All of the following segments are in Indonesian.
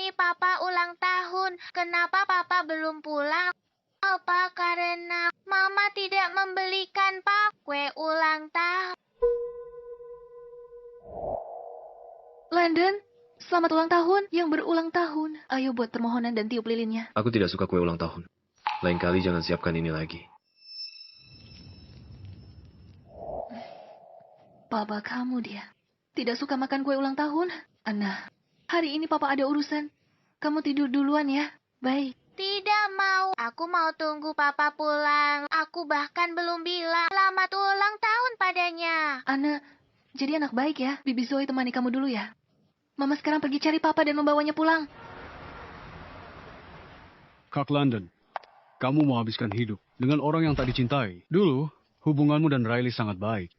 ini Papa ulang tahun. Kenapa Papa belum pulang? Apa karena Mama tidak membelikan Papa kue ulang tahun? Landon, selamat ulang tahun yang berulang tahun. Ayo buat permohonan dan tiup lilinnya. Aku tidak suka kue ulang tahun. Lain kali jangan siapkan ini lagi. Papa kamu dia. Tidak suka makan kue ulang tahun? Anna, hari ini Papa ada urusan. Kamu tidur duluan ya. Baik. Tidak mau. Aku mau tunggu Papa pulang. Aku bahkan belum bilang selamat ulang tahun padanya. Anna, jadi anak baik ya. Bibi Zoe temani kamu dulu ya. Mama sekarang pergi cari Papa dan membawanya pulang. Kak London, kamu mau habiskan hidup dengan orang yang tak dicintai. Dulu, hubunganmu dan Riley sangat baik.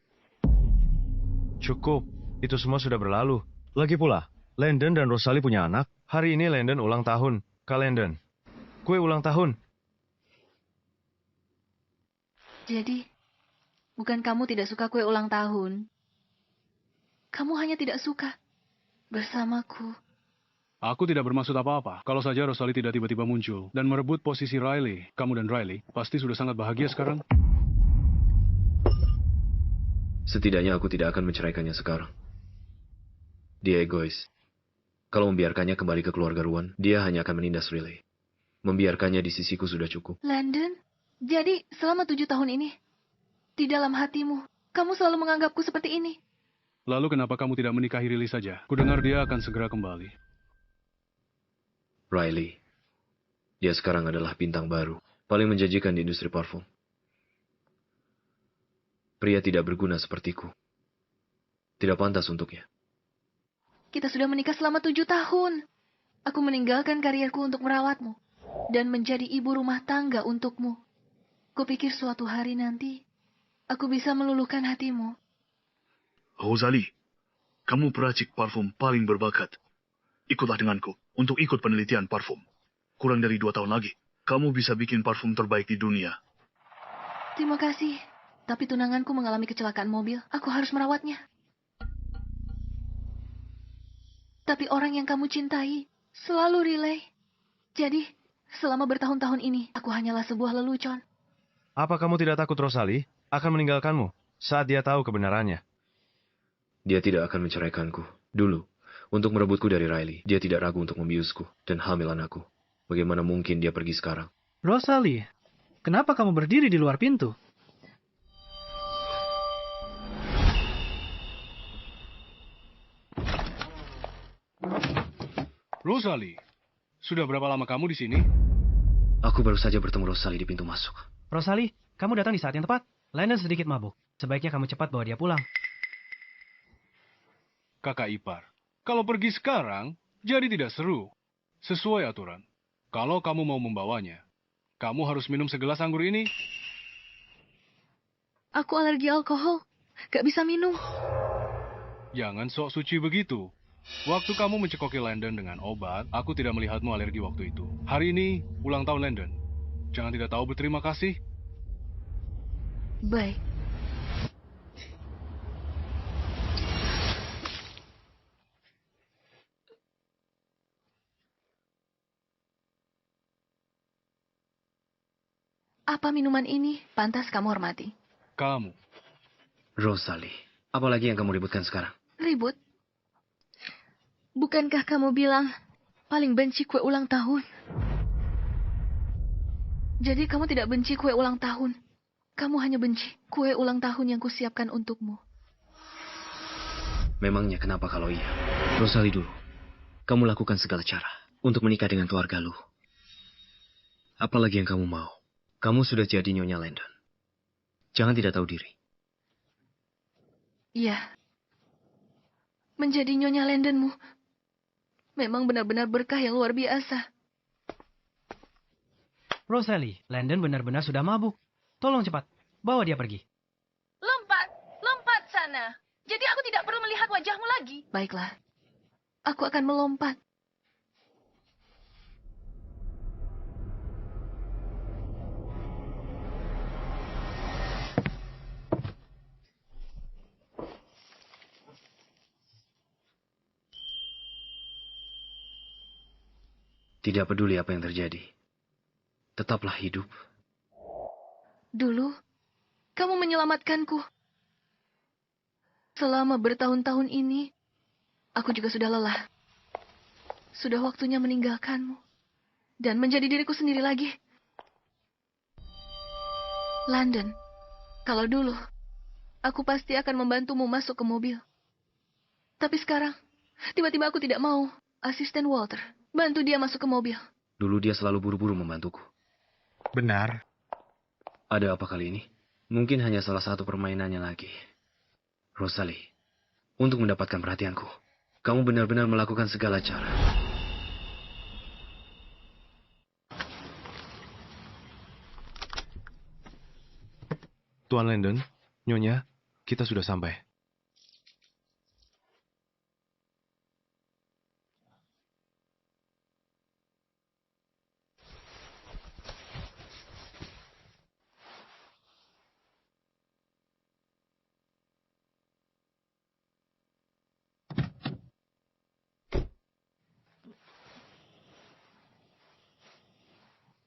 Cukup, itu semua sudah berlalu. Lagi pula, Landon dan Rosalie punya anak. Hari ini Landon ulang tahun. Kak Landon, kue ulang tahun. Jadi, bukan kamu tidak suka kue ulang tahun. Kamu hanya tidak suka bersamaku. Aku tidak bermaksud apa-apa. Kalau saja Rosalie tidak tiba-tiba muncul dan merebut posisi Riley, kamu dan Riley pasti sudah sangat bahagia sekarang. Setidaknya aku tidak akan menceraikannya sekarang. Dia egois. Kalau membiarkannya kembali ke keluarga Ruan, dia hanya akan menindas Riley. Membiarkannya di sisiku sudah cukup. Landon, jadi selama 7 tahun ini, di dalam hatimu, kamu selalu menganggapku seperti ini. Lalu kenapa kamu tidak menikahi Riley saja? Kudengar dia akan segera kembali. Riley. Dia sekarang adalah bintang baru. Paling menjanjikan di industri parfum. Pria tidak berguna sepertiku. Tidak pantas untuknya. Kita sudah menikah selama 7 tahun. Aku meninggalkan karirku untuk merawatmu. Dan menjadi ibu rumah tangga untukmu. Kupikir suatu hari nanti, aku bisa meluluhkan hatimu. Rosalie, kamu peracik parfum paling berbakat. Ikutlah denganku untuk ikut penelitian parfum. Kurang dari 2 tahun lagi, kamu bisa bikin parfum terbaik di dunia. Terima kasih. Tapi tunanganku mengalami kecelakaan mobil. Aku harus merawatnya. Tapi orang yang kamu cintai selalu Riley. Jadi, selama bertahun-tahun ini, aku hanyalah sebuah lelucon. Apa kamu tidak takut Rosalie akan meninggalkanmu saat dia tahu kebenarannya? Dia tidak akan menceraikanku. Dulu, untuk merebutku dari Riley, dia tidak ragu untuk membiusku dan hamil anakku. Bagaimana mungkin dia pergi sekarang? Rosalie, kenapa kamu berdiri di luar pintu? Rosalie, sudah berapa lama kamu di sini? Aku baru saja bertemu Rosalie di pintu masuk. Rosalie, kamu datang di saat yang tepat. Landon sedikit mabuk. Sebaiknya kamu cepat bawa dia pulang. Kakak ipar, kalau pergi sekarang, jadi tidak seru. Sesuai aturan. Kalau kamu mau membawanya, kamu harus minum segelas anggur ini. Aku alergi alkohol. Gak bisa minum. Jangan sok suci begitu. Waktu kamu mencekoki Landon dengan obat, aku tidak melihatmu alergi waktu itu. Hari ini, ulang tahun Landon. Jangan tidak tahu berterima kasih. Baik. Apa minuman ini pantas kamu hormati? Kamu. Rosalie, apalagi yang kamu ributkan sekarang? Ribut? Bukankah kamu bilang paling benci kue ulang tahun? Jadi kamu tidak benci kue ulang tahun. Kamu hanya benci kue ulang tahun yang kusiapkan untukmu. Memangnya kenapa kalau iya? Rosalie dulu, kamu lakukan segala cara untuk menikah dengan keluarga lu. Apalagi yang kamu mau? Kamu sudah jadi Nyonya Landon. Jangan tidak tahu diri. Iya. Menjadi Nyonya Landonmu memang benar-benar berkah yang luar biasa. Rosalie, Landon benar-benar sudah mabuk. Tolong cepat, bawa dia pergi. Lompat sana. Jadi aku tidak perlu melihat wajahmu lagi. Baiklah. Aku akan melompat. Tidak peduli apa yang terjadi. Tetaplah hidup. Dulu, kamu menyelamatkanku. Selama bertahun-tahun ini, aku juga sudah lelah. Sudah waktunya meninggalkanmu. Dan menjadi diriku sendiri lagi. London, kalau dulu, aku pasti akan membantumu masuk ke mobil. Tapi sekarang, tiba-tiba aku tidak mau. Asisten Walter, bantu dia masuk ke mobil. Dulu dia selalu buru-buru membantuku. Benar. Ada apa kali ini? Mungkin hanya salah satu permainannya lagi. Rosalie, untuk mendapatkan perhatianku, kamu benar-benar melakukan segala cara. Tuan Landon, Nyonya, kita sudah sampai.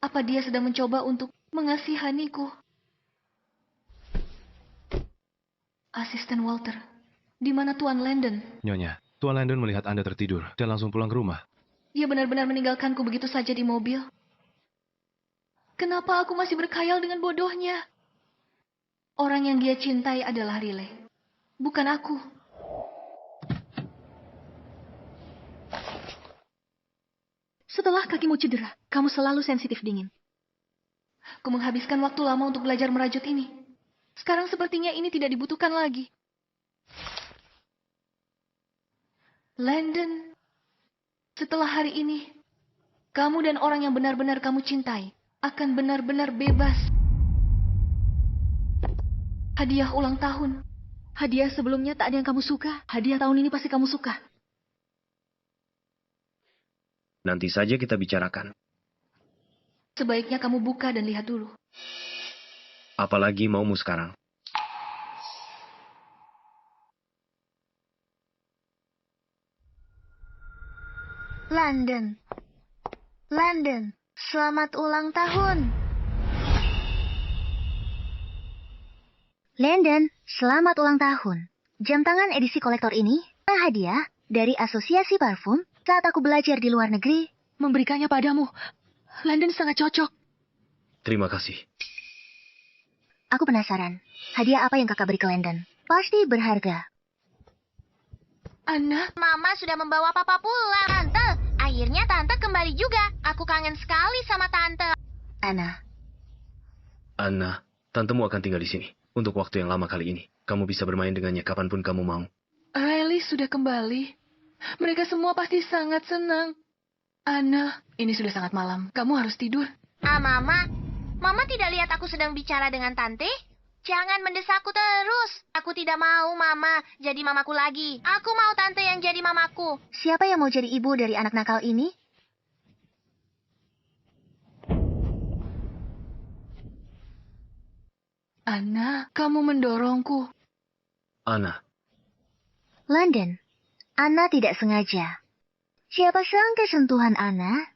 Apa dia sedang mencoba untuk mengasihaniku? Asisten Walter, di mana Tuan Landon? Nyonya, Tuan Landon melihat Anda tertidur dan langsung pulang ke rumah. Dia benar-benar meninggalkanku begitu saja di mobil. Kenapa aku masih berkhayal dengan bodohnya? Orang yang dia cintai adalah Riley, bukan aku. Setelah kakimu cedera, kamu selalu sensitif dingin. Aku menghabiskan waktu lama untuk belajar merajut ini. Sekarang sepertinya ini tidak dibutuhkan lagi. Landon, setelah hari ini, kamu dan orang yang benar-benar kamu cintai akan benar-benar bebas. Hadiah ulang tahun. Hadiah sebelumnya tak ada yang kamu suka. Hadiah tahun ini pasti kamu suka. Nanti saja kita bicarakan. Sebaiknya kamu buka dan lihat dulu. Apalagi maumu sekarang. London. London, selamat ulang tahun. Landon, selamat ulang tahun. Jam tangan edisi kolektor ini hadiah dari Asosiasi Parfum saat aku belajar di luar negeri. Memberikannya padamu. Landon sangat cocok. Terima kasih. Aku penasaran, hadiah apa yang kakak beri ke Landon? Pasti berharga. Anna, Mama sudah membawa papa pulang. Tante, akhirnya tante kembali juga. Aku kangen sekali sama tante. Anna, tantemu akan tinggal di sini. Untuk waktu yang lama kali ini. Kamu bisa bermain dengannya kapanpun kamu mau. Riley sudah kembali. Mereka semua pasti sangat senang. Anna, ini sudah sangat malam. Kamu harus tidur. Mama. Mama tidak lihat aku sedang bicara dengan tante? Jangan mendesakku terus. Aku tidak mau Mama jadi mamaku lagi. Aku mau tante yang jadi mamaku. Siapa yang mau jadi ibu dari anak nakal ini? Anna, kamu mendorongku. Anna, Landon, Anna tidak sengaja. Siapa sangka sentuhan Anna,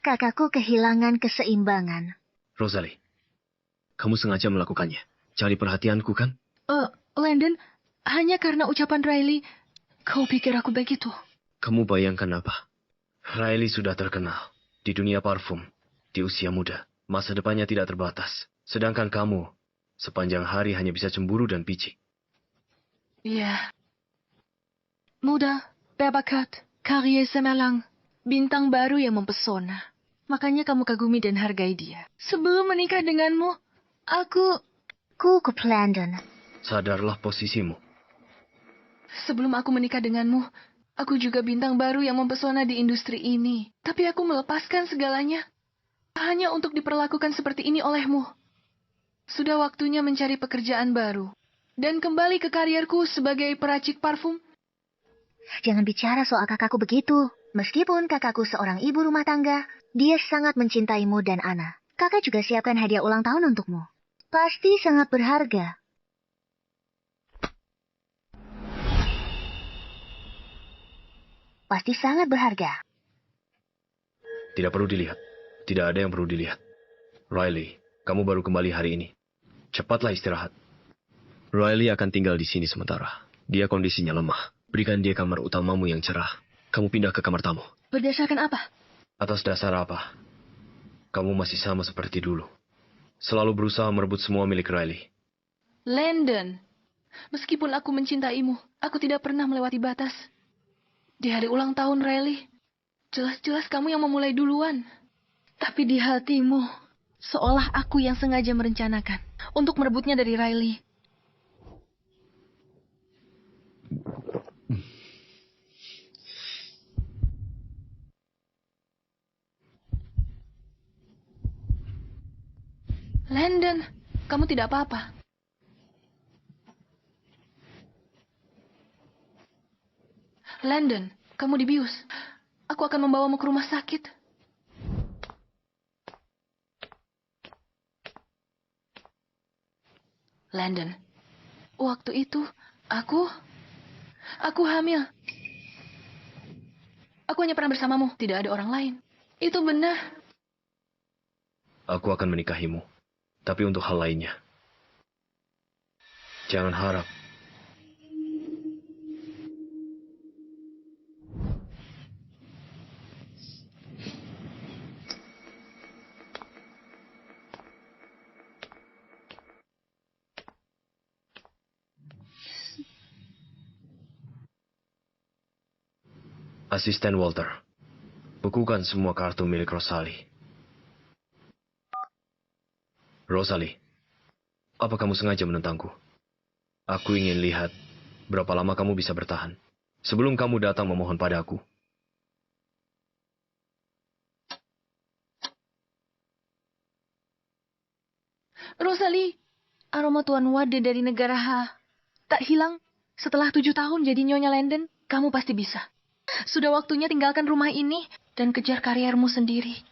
kakakku kehilangan keseimbangan. Rosalie, kamu sengaja melakukannya. Cari perhatianku kan? Landon, hanya karena ucapan Riley, kau pikir aku begitu? Kamu bayangkan apa? Riley sudah terkenal di dunia parfum. Di usia muda, masa depannya tidak terbatas. Sedangkan kamu, sepanjang hari hanya bisa cemburu dan picik. Iya, Muda, berbakat, karir cemerlang, bintang baru yang mempesona. Makanya kamu kagumi dan hargai dia. sebelum menikah denganmu, aku... Kukup Landon. Sadarlah posisimu. Sebelum aku menikah denganmu, aku juga bintang baru yang mempesona di industri ini. Tapi aku melepaskan segalanya. Hanya untuk diperlakukan seperti ini olehmu. Sudah waktunya mencari pekerjaan baru. Dan kembali ke karierku sebagai peracik parfum. Jangan bicara soal kakakku begitu. Meskipun kakakku seorang ibu rumah tangga, dia sangat mencintaimu dan Anna. Kakak juga siapkan hadiah ulang tahun untukmu. Pasti sangat berharga. Pasti sangat berharga. Tidak perlu dilihat. Tidak ada yang perlu dilihat. Riley, kamu baru kembali hari ini. Cepatlah istirahat. Riley akan tinggal di sini sementara. Dia kondisinya lemah. Berikan dia kamar utamamu yang cerah. Kamu pindah ke kamar tamu. Berdasarkan apa? Atas dasar apa? Kamu masih sama seperti dulu. Selalu berusaha merebut semua milik Riley. Landon, meskipun aku mencintaimu, aku tidak pernah melewati batas. Di hari ulang tahun Riley, jelas-jelas kamu yang memulai duluan. Tapi di hatimu, seolah aku yang sengaja merencanakan untuk merebutnya dari Riley. Landon, kamu tidak apa-apa. Landon, kamu dibius. Aku akan membawamu ke rumah sakit. Landon, waktu itu aku hamil. Aku hanya pernah bersamamu, tidak ada orang lain. Itu benar. Aku akan menikahimu. Tapi untuk hal lainnya. Jangan harap. Asisten Walter, bukukan semua kartu milik Rosalie. Rosalie, apa kamu sengaja menentangku? Aku ingin lihat berapa lama kamu bisa bertahan sebelum kamu datang memohon padaku. Rosalie, aroma Tuan Wade dari negara H tak hilang. Setelah 7 tahun jadi Nyonya Landon, kamu pasti bisa. Sudah waktunya tinggalkan rumah ini dan kejar kariermu sendiri.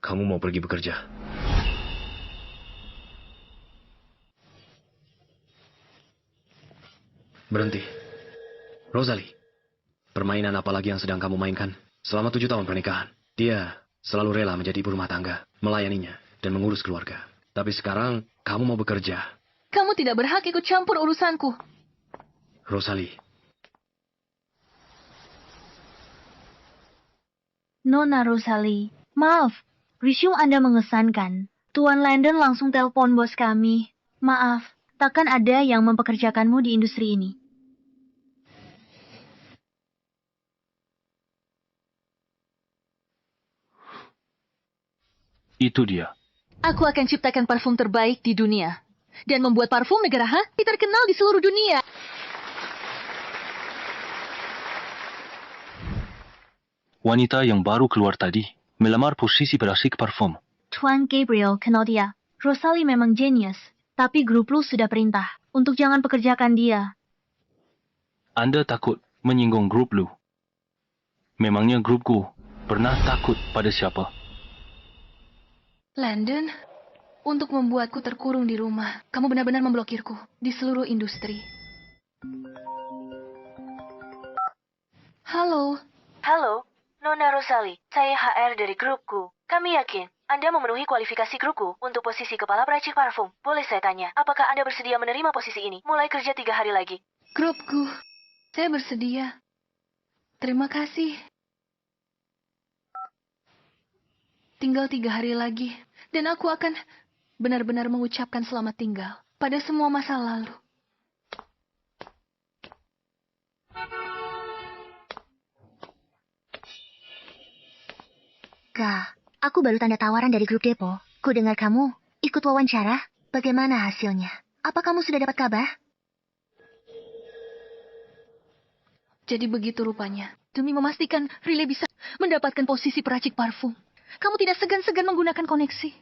Kamu mau pergi bekerja? Berhenti. Rosalie, permainan apa lagi yang sedang kamu mainkan? Selama 7 tahun pernikahan, dia selalu rela menjadi ibu rumah tangga, melayaninya, dan mengurus keluarga. Tapi sekarang, kamu mau bekerja. Kamu tidak berhak ikut campur urusanku. Rosalie. Nona Rosalie, maaf. Resume Anda mengesankan. Tuan Landon langsung telepon bos kami. Maaf, takkan ada yang mempekerjakanmu di industri ini. Itu dia. Aku akan ciptakan parfum terbaik di dunia. Dan membuat parfum negara H terkenal di seluruh dunia. Wanita yang baru keluar tadi melamar posisi perasik parfum. Tuan Gabriel Kenodia, Rosalie memang jenius. Tapi grup lu sudah perintah untuk jangan pekerjakan dia. Anda takut menyinggung grup lu. Memangnya grupku pernah takut pada siapa? Landon, untuk membuatku terkurung di rumah, kamu benar-benar memblokirku di seluruh industri. Halo. Halo, Nona Rosalie. Saya HR dari grupku. Kami yakin Anda memenuhi kualifikasi grupku untuk posisi kepala peracik parfum. Boleh saya tanya, apakah Anda bersedia menerima posisi ini? Mulai kerja 3 hari lagi. Grupku, saya bersedia. Terima kasih. Tinggal 3 hari lagi, dan aku akan benar-benar mengucapkan selamat tinggal pada semua masa lalu. Kak, aku baru tanda tawaran dari grup Depo. Ku dengar kamu ikut wawancara. Bagaimana hasilnya? Apa kamu sudah dapat kabar? Jadi begitu rupanya. Demi memastikan Riley bisa mendapatkan posisi peracik parfum, kamu tidak segan-segan menggunakan koneksi.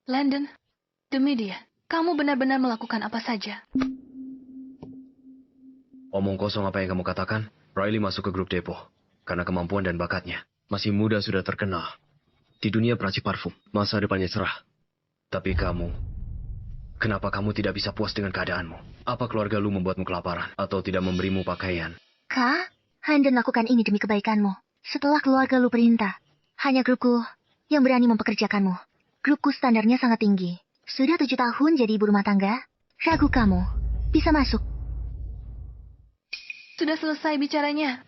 Landon, demi dia, kamu benar-benar melakukan apa saja. Omong kosong apa yang kamu katakan? Riley masuk ke grup Depo karena kemampuan dan bakatnya. Masih muda sudah terkenal. Di dunia peracik parfum, masa depannya cerah. Tapi kamu Kenapa kamu tidak bisa puas dengan keadaanmu? Apa keluarga lu membuatmu kelaparan atau tidak memberimu pakaian? Kak, Handon lakukan ini demi kebaikanmu. Setelah keluarga lu perintah, hanya grupku yang berani mempekerjakanmu. Grupku standarnya sangat tinggi. Sudah 7 tahun jadi ibu rumah tangga. Ragu kamu bisa masuk. Sudah selesai bicaranya.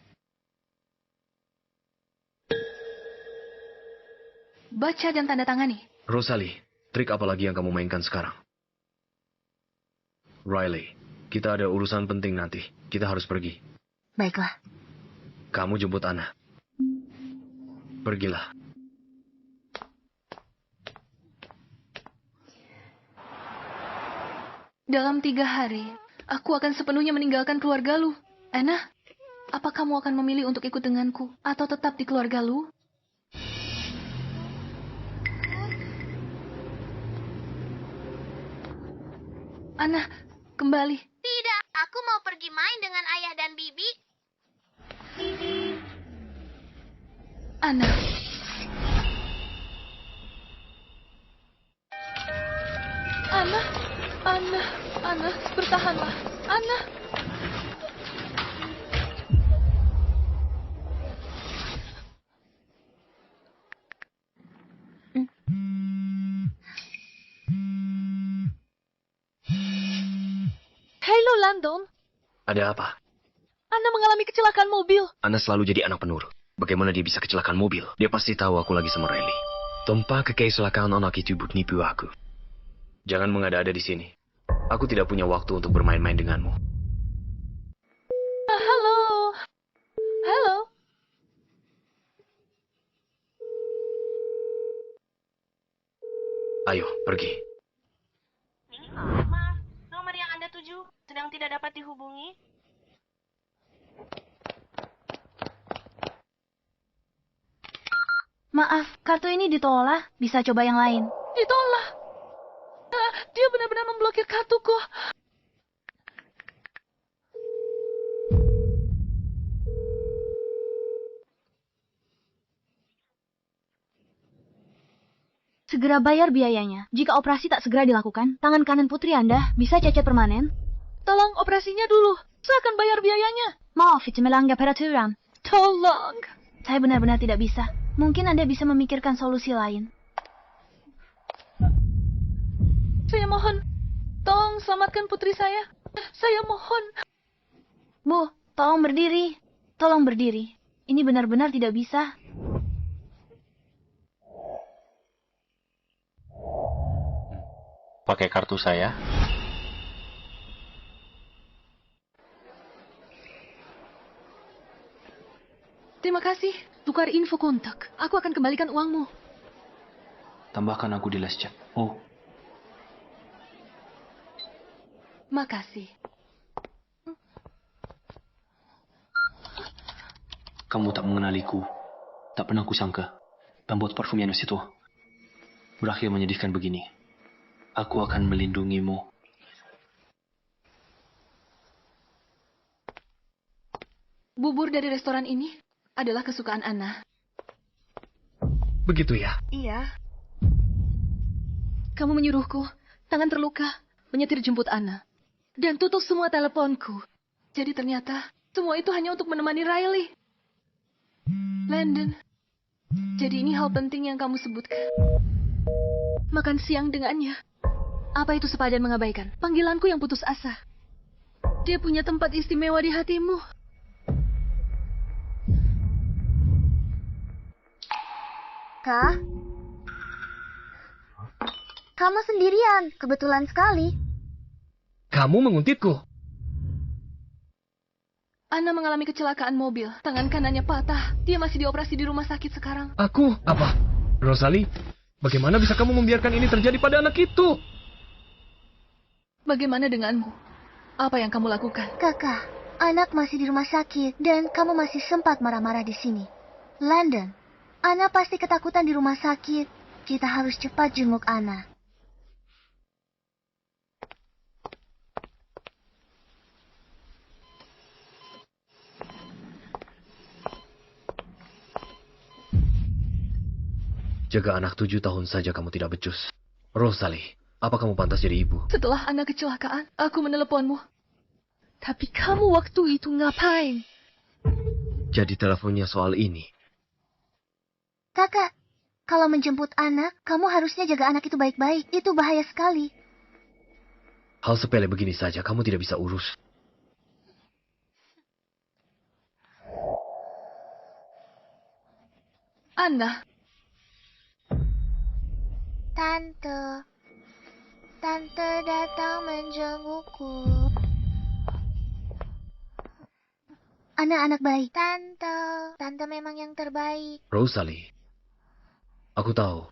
Baca dan tanda tangani. Rosalie, trik apa lagi yang kamu mainkan sekarang? Riley, kita ada urusan penting nanti. Kita harus pergi. Baiklah. Kamu jemput Anna. Pergilah. Dalam 3 hari, aku akan sepenuhnya meninggalkan keluarga lu. Anna, apa kamu akan memilih untuk ikut denganku atau tetap di keluarga lu? Anna, kembali. Tidak, aku mau pergi main dengan ayah dan bibi. Anna. Anna, bertahanlah. Anna. Halo, Landon. Ada apa? Anna mengalami kecelakaan mobil. Anna selalu jadi anak penurut. Bagaimana dia bisa kecelakaan mobil? Dia pasti tahu aku lagi sama Riley. Tanpa kecelakaan anak itu buat nipu aku. Jangan mengada-ada di sini. Aku tidak punya waktu untuk bermain-main denganmu. Halo. Halo. Ayo, pergi. Maaf, nomor yang Anda tuju sedang tidak dapat dihubungi. Maaf, kartu ini ditolak. Bisa coba yang lain. Ditolak. Dia benar-benar memblokir kartuku. Segera bayar biayanya. Jika operasi tak segera dilakukan, tangan kanan putri Anda bisa cacat permanen. Tolong operasinya dulu. Saya akan bayar biayanya. Maaf, itu melanggar peraturan. Tolong. Saya benar-benar tidak bisa. Mungkin Anda bisa memikirkan solusi lain. Saya mohon, tolong selamatkan putri saya. Saya mohon. Bu, tolong berdiri. Tolong berdiri. Ini benar-benar tidak bisa. Pakai kartu saya. Terima kasih. Tukar info kontak. Aku akan kembalikan uangmu. Tambahkan aku di les chat. Oh, Makasih. kamu tak mengenaliku. Tak pernah kusangka. Pembuat parfum yang itu berakhir menyedihkan begini. Aku akan melindungimu. Bubur dari restoran ini adalah kesukaan Anna. Begitu ya? Iya. Kamu menyuruhku, tangan terluka, menyetir jemput Anna. Dan tutup semua teleponku. Jadi ternyata semua itu hanya untuk menemani Riley. Landon, jadi ini hal penting yang kamu sebutkan. Makan siang dengannya. Apa itu sepadan mengabaikan? Panggilanku yang putus asa. Dia punya tempat istimewa di hatimu. Kak? Kamu sendirian, kebetulan sekali. Kamu menguntitku. Anna mengalami kecelakaan mobil. Tangan kanannya patah. Dia masih dioperasi di rumah sakit sekarang. Aku? Apa? Rosalie, bagaimana bisa kamu membiarkan ini terjadi pada anak itu? Bagaimana denganmu? Apa yang kamu lakukan? Kakak, anak masih di rumah sakit dan kamu masih sempat marah-marah di sini. Landon, Anna pasti ketakutan di rumah sakit. Kita harus cepat jenguk Anna. Jaga anak 7 tahun saja kamu tidak becus. Rosalie, Apa kamu pantas jadi ibu? Setelah anak kecelakaan, aku meneleponmu. Tapi kamu waktu itu ngapain? Jadi teleponnya soal ini. Kakak, kalau menjemput anak, kamu harusnya jaga anak itu baik-baik. Itu bahaya sekali. Hal sepele begini saja kamu tidak bisa urus. Anna. Tante datang menjengukku. Anak-anak baik. Tante memang yang terbaik. Rosalie, aku tahu,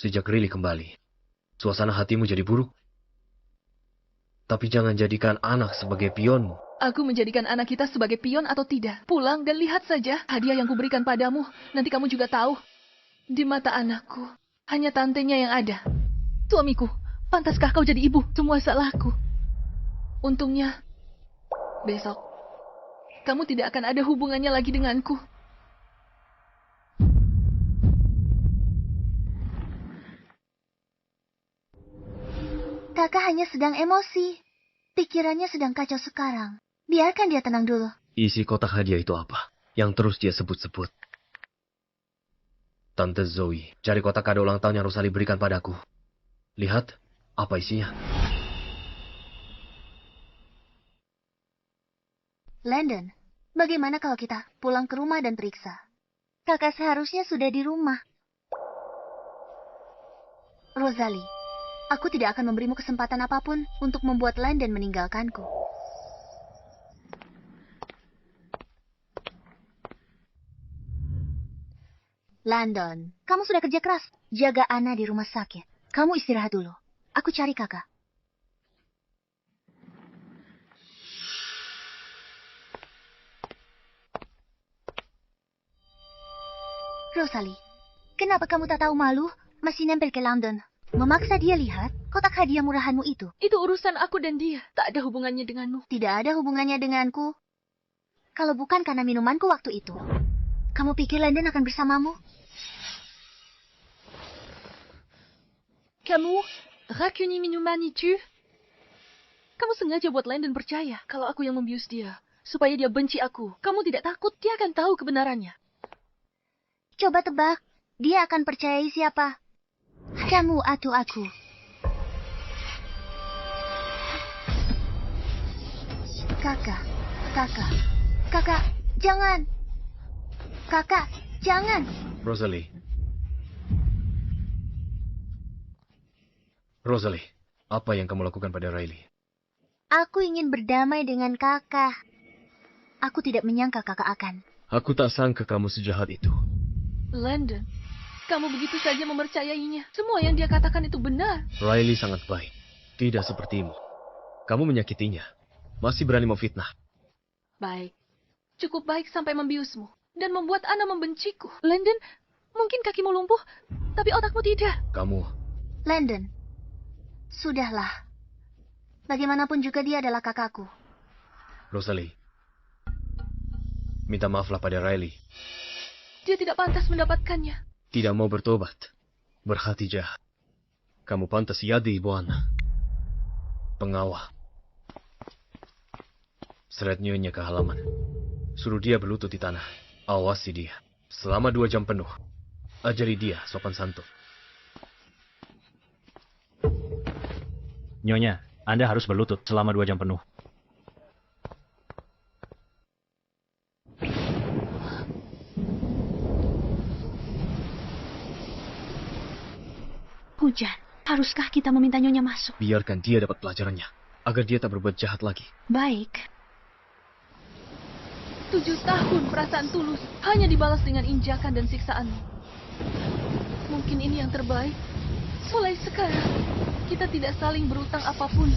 sejak Riley kembali, suasana hatimu jadi buruk. Tapi jangan jadikan anak sebagai pionmu. Aku menjadikan anak kita sebagai pion atau tidak. Pulang dan lihat saja hadiah yang kuberikan padamu. Nanti kamu juga tahu. Di mata anakku, hanya tantenya yang ada. Suamiku, pantaskah kau jadi ibu? Semua salahku. Untungnya, besok, kamu tidak akan ada hubungannya lagi denganku. Kakak hanya sedang emosi. Pikirannya sedang kacau sekarang. Biarkan dia tenang dulu. Isi kotak hadiah itu apa? Yang terus dia sebut-sebut. Tante Zoe, cari kotak kado ulang tahun yang Rosalie berikan padaku. Lihat, apa isinya? Landon, bagaimana kalau kita pulang ke rumah dan periksa? Kakak seharusnya sudah di rumah. Rosalie, aku tidak akan memberimu kesempatan apapun untuk membuat Landon meninggalkanku. Landon, kamu sudah kerja keras. Jaga Anna di rumah sakit. Kamu istirahat dulu. Aku cari kakak. Rosalie, kenapa kamu tak tahu malu? Masih nempel ke London. Memaksa dia lihat kotak hadiah murahanmu itu. Itu urusan aku dan dia. Tak ada hubungannya denganmu. Tidak ada hubungannya denganku. Kalau bukan karena minumanku waktu itu. Kamu pikir Landon akan bersamamu? Kamu racuni minuman itu? Kamu sengaja buat Landon percaya kalau aku yang membius dia. Supaya dia benci aku. Kamu tidak takut dia akan tahu kebenarannya. Coba tebak. Dia akan percayai siapa? Kamu atau aku? Kakak, jangan. Kakak, jangan. Rosalie, apa yang kamu lakukan pada Riley? Aku ingin berdamai dengan kakak. Aku tidak menyangka kakak akan. Aku tak sangka kamu sejahat itu. Landon, kamu begitu saja mempercayainya. Semua yang dia katakan itu benar. Riley sangat baik. Tidak sepertimu. Kamu menyakitinya. Masih berani memfitnah. Baik. Cukup baik sampai membiusmu. Dan membuat Anna membenciku. Landon, mungkin kakimu lumpuh, tapi otakmu tidak. Kamu... Landon, sudahlah. Bagaimanapun juga dia adalah kakakku. Rosalie, minta maaflah pada Riley. Dia tidak pantas mendapatkannya. Tidak mau bertobat. Berhati jahat. Kamu pantas jadi ibu Anna. Pengawal. Seret nyonya ke halaman. Suruh dia berlutut di tanah. Awasi dia. Selama 2 jam penuh. Ajari dia sopan santun. Nyonya, Anda harus berlutut selama 2 jam penuh. Hujan. Haruskah kita meminta Nyonya masuk? Biarkan dia dapat pelajarannya. Agar dia tak berbuat jahat lagi. Baik. 7 tahun perasaan tulus hanya dibalas dengan injakan dan siksaanmu. Mungkin ini yang terbaik. Mulai sekarang, kita tidak saling berutang apapun.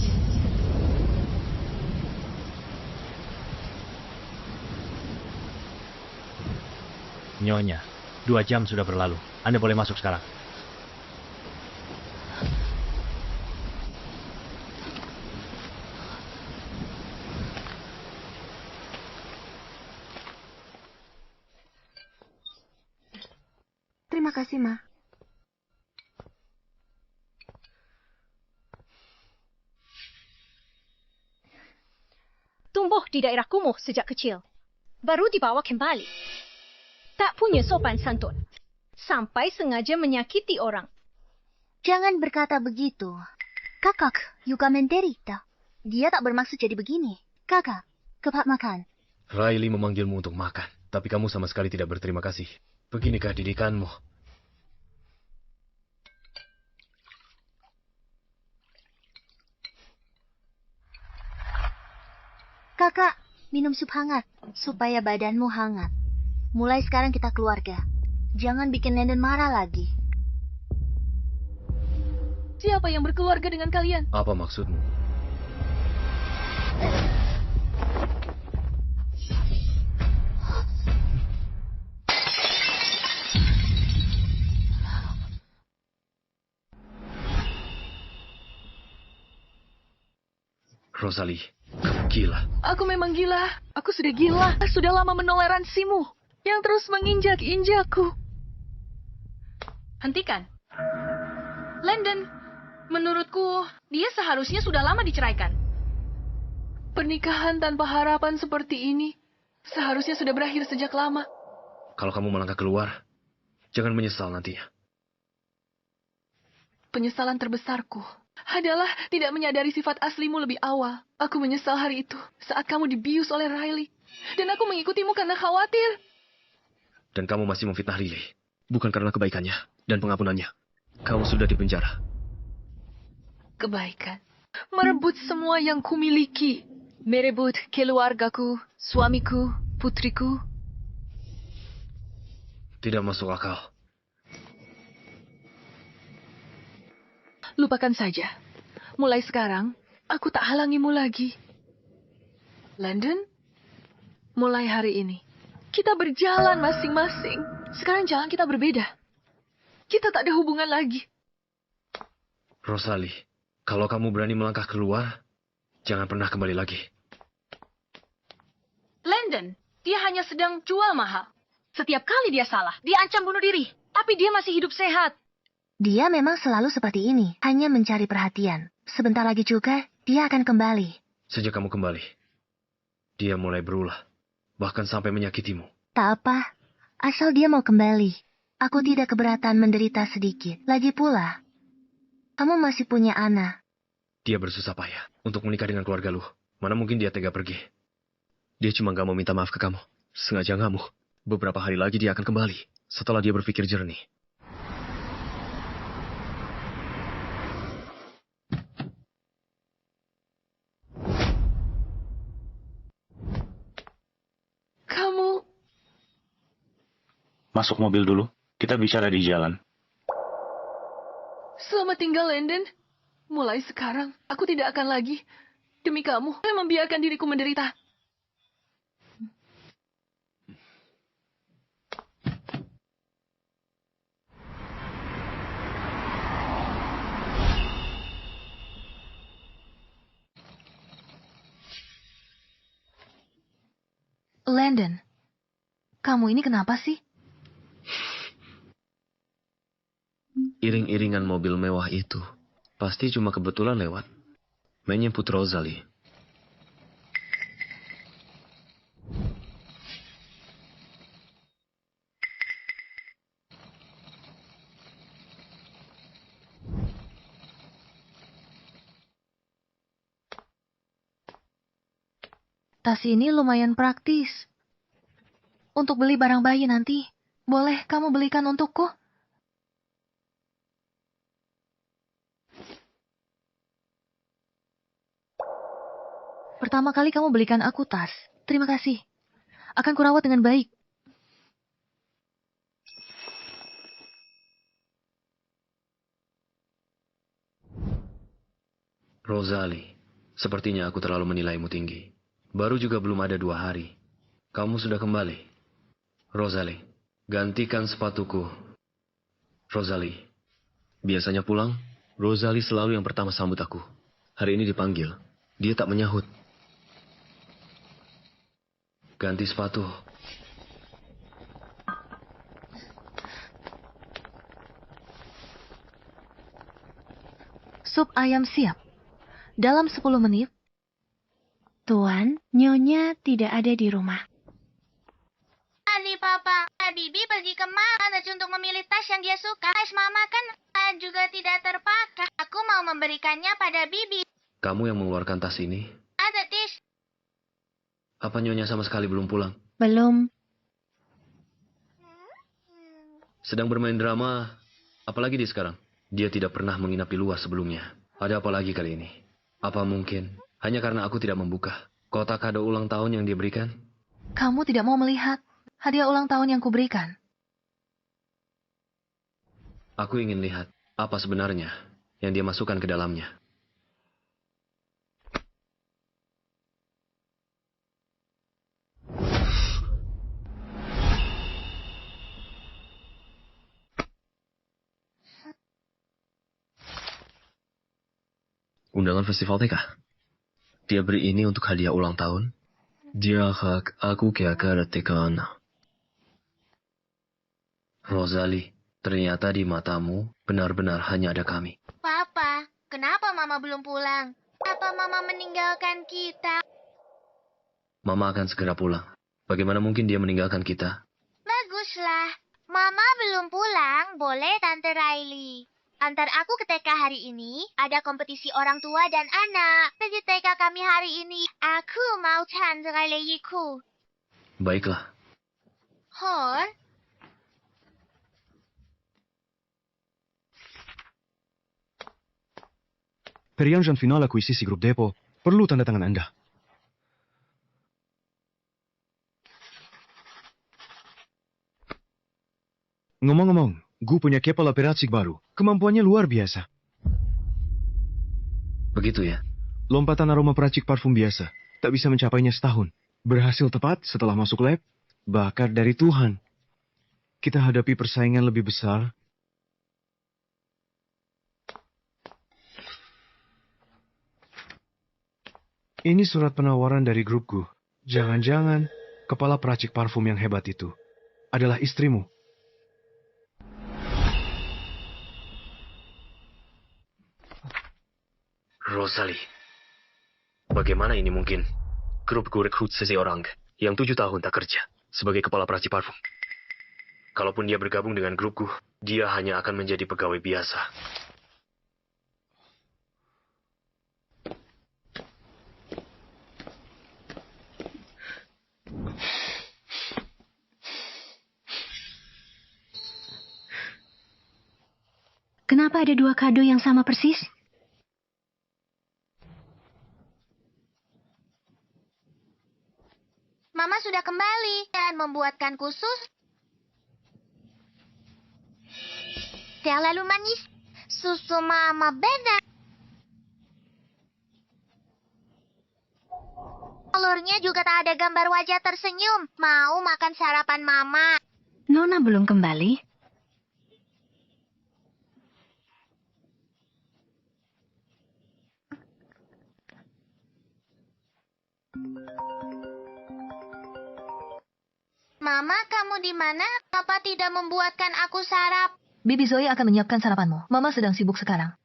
Nyonya, 2 jam sudah berlalu. Anda boleh masuk sekarang. Terima kasih, Ma. di daerah kumuh sejak kecil. Baru dibawa kembali. Tak punya sopan santun. Sampai sengaja menyakiti orang. Jangan berkata begitu. Kakak, Yuka menderita. Dia tak bermaksud jadi begini. Kakak, cepat makan. Riley memanggilmu untuk makan, tapi kamu sama sekali tidak berterima kasih. Beginikah didikanmu? Kakak, minum sup hangat, supaya badanmu hangat. Mulai sekarang kita keluarga. Jangan bikin Landon marah lagi. Siapa yang berkeluarga dengan kalian? Apa maksudmu? Rosalie, kamu gila. Aku memang gila. Aku sudah gila. Sudah lama menoleransimu yang terus menginjak-injakku. Hentikan. Landon, menurutku dia seharusnya sudah lama diceraikan. Pernikahan tanpa harapan seperti ini seharusnya sudah berakhir sejak lama. Kalau kamu melangkah keluar, jangan menyesal nantinya. Penyesalan terbesarku adalah tidak menyadari sifat aslimu lebih awal. Aku menyesal hari itu saat kamu dibius oleh Riley. Dan aku mengikutimu karena khawatir. Dan kamu masih memfitnah Riley. Bukan karena kebaikannya dan pengampunannya. Kamu sudah dipenjara. Kebaikan. Merebut semua yang kumiliki. Merebut keluargaku, suamiku, putriku. Tidak masuk akal. Lupakan saja. Mulai sekarang, aku tak halangimu lagi. Landon, mulai hari ini, kita berjalan masing-masing. Sekarang jalan kita berbeda. Kita tak ada hubungan lagi. Rosalie, kalau kamu berani melangkah keluar, jangan pernah kembali lagi. Landon, dia hanya sedang jual mahal. Setiap kali dia salah, dia ancam bunuh diri. Tapi dia masih hidup sehat. Dia memang selalu seperti ini, hanya mencari perhatian. Sebentar lagi juga, dia akan kembali. Sejak kamu kembali, dia mulai berulah, bahkan sampai menyakitimu. Tak apa, asal dia mau kembali. Aku tidak keberatan menderita sedikit. Lagi pula, kamu masih punya anak. Dia bersusah payah untuk menikah dengan keluarga lu. Mana mungkin dia tega pergi. Dia cuma gak mau minta maaf ke kamu. Sengaja ngamuk. Beberapa hari lagi dia akan kembali, setelah dia berpikir jernih. Masuk mobil dulu. Kita bicara di jalan. Selamat tinggal, Landon. Mulai sekarang, aku tidak akan lagi, demi kamu, membiarkan diriku menderita. Landon, kamu ini kenapa sih? Iring-iringan mobil mewah itu pasti cuma kebetulan lewat. Menyebut Rosalie. Tas ini lumayan praktis. Untuk beli barang bayi nanti, boleh kamu belikan untukku? Pertama kali kamu belikan aku tas. Terima kasih. Akan kurawat dengan baik. Rosalie, sepertinya aku terlalu menilaimu tinggi. Baru juga belum ada 2 hari. Kamu sudah kembali. Rosalie, gantikan sepatuku. Rosalie, biasanya pulang, Rosalie selalu yang pertama sambut aku. Hari ini dipanggil, dia tak menyahut. Ganti sepatu. Sup ayam siap. Dalam 10 menit. Tuan, Nyonya mamanya tidak ada di rumah. Ali, Papa. Bibi pergi ke mana untuk memilih tas yang dia suka? Tas Mama kan juga tidak terpakai. Aku mau memberikannya pada Bibi. Kamu yang mengeluarkan tas ini? Ada tis. Apa Nyonya sama sekali belum pulang? Belum. Sedang bermain drama, apalagi di sekarang. Dia tidak pernah menginap di luar sebelumnya. Ada apa lagi kali ini? Apa mungkin hanya karena aku tidak membuka kotak kado ulang tahun yang dia berikan? Kamu tidak mau melihat hadiah ulang tahun yang kuberikan? Aku ingin lihat apa sebenarnya yang dia masukkan ke dalamnya. Undangan festival TK. Dia beri ini untuk hadiah ulang tahun. Dia hak aku kira-kira TK. Rosalie, ternyata di matamu benar-benar hanya ada kami. Papa, kenapa Mama belum pulang? Apa Mama meninggalkan kita? Mama akan segera pulang. Bagaimana mungkin dia meninggalkan kita? Baguslah. Mama belum pulang, boleh Tante Riley. Antar aku ke TK hari ini, ada kompetisi orang tua dan anak. Pergi TK kami hari ini, aku mau Tante Riley ikut. Baiklah. Hor? Perjanjian final akuisisi grup Depo perlu tanda tangan Anda. Ngomong-ngomong, gue punya kepala peracik baru. Kemampuannya luar biasa. Begitu ya? Lompatan aroma peracik parfum biasa. Tak bisa mencapainya setahun. Berhasil tepat setelah masuk lab. Bakat dari Tuhan. Kita hadapi persaingan lebih besar. Ini surat penawaran dari grupku. Jangan-jangan kepala peracik parfum yang hebat itu adalah istrimu. Rosalie, bagaimana ini mungkin? Grupku rekrut seseorang yang 7 tahun tak kerja sebagai kepala peracik parfum. Kalaupun dia bergabung dengan grupku, dia hanya akan menjadi pegawai biasa. Kenapa ada 2 kado yang sama persis? Mama sudah kembali dan membuatkan khusus. Terlalu manis. Susu Mama beda. Telurnya juga tak ada gambar wajah tersenyum. Mau makan sarapan Mama. Nona belum kembali. Mama, kamu di mana? Papa tidak membuatkan aku sarap. Bibi Zoe akan menyiapkan sarapanmu. Mama sedang sibuk sekarang.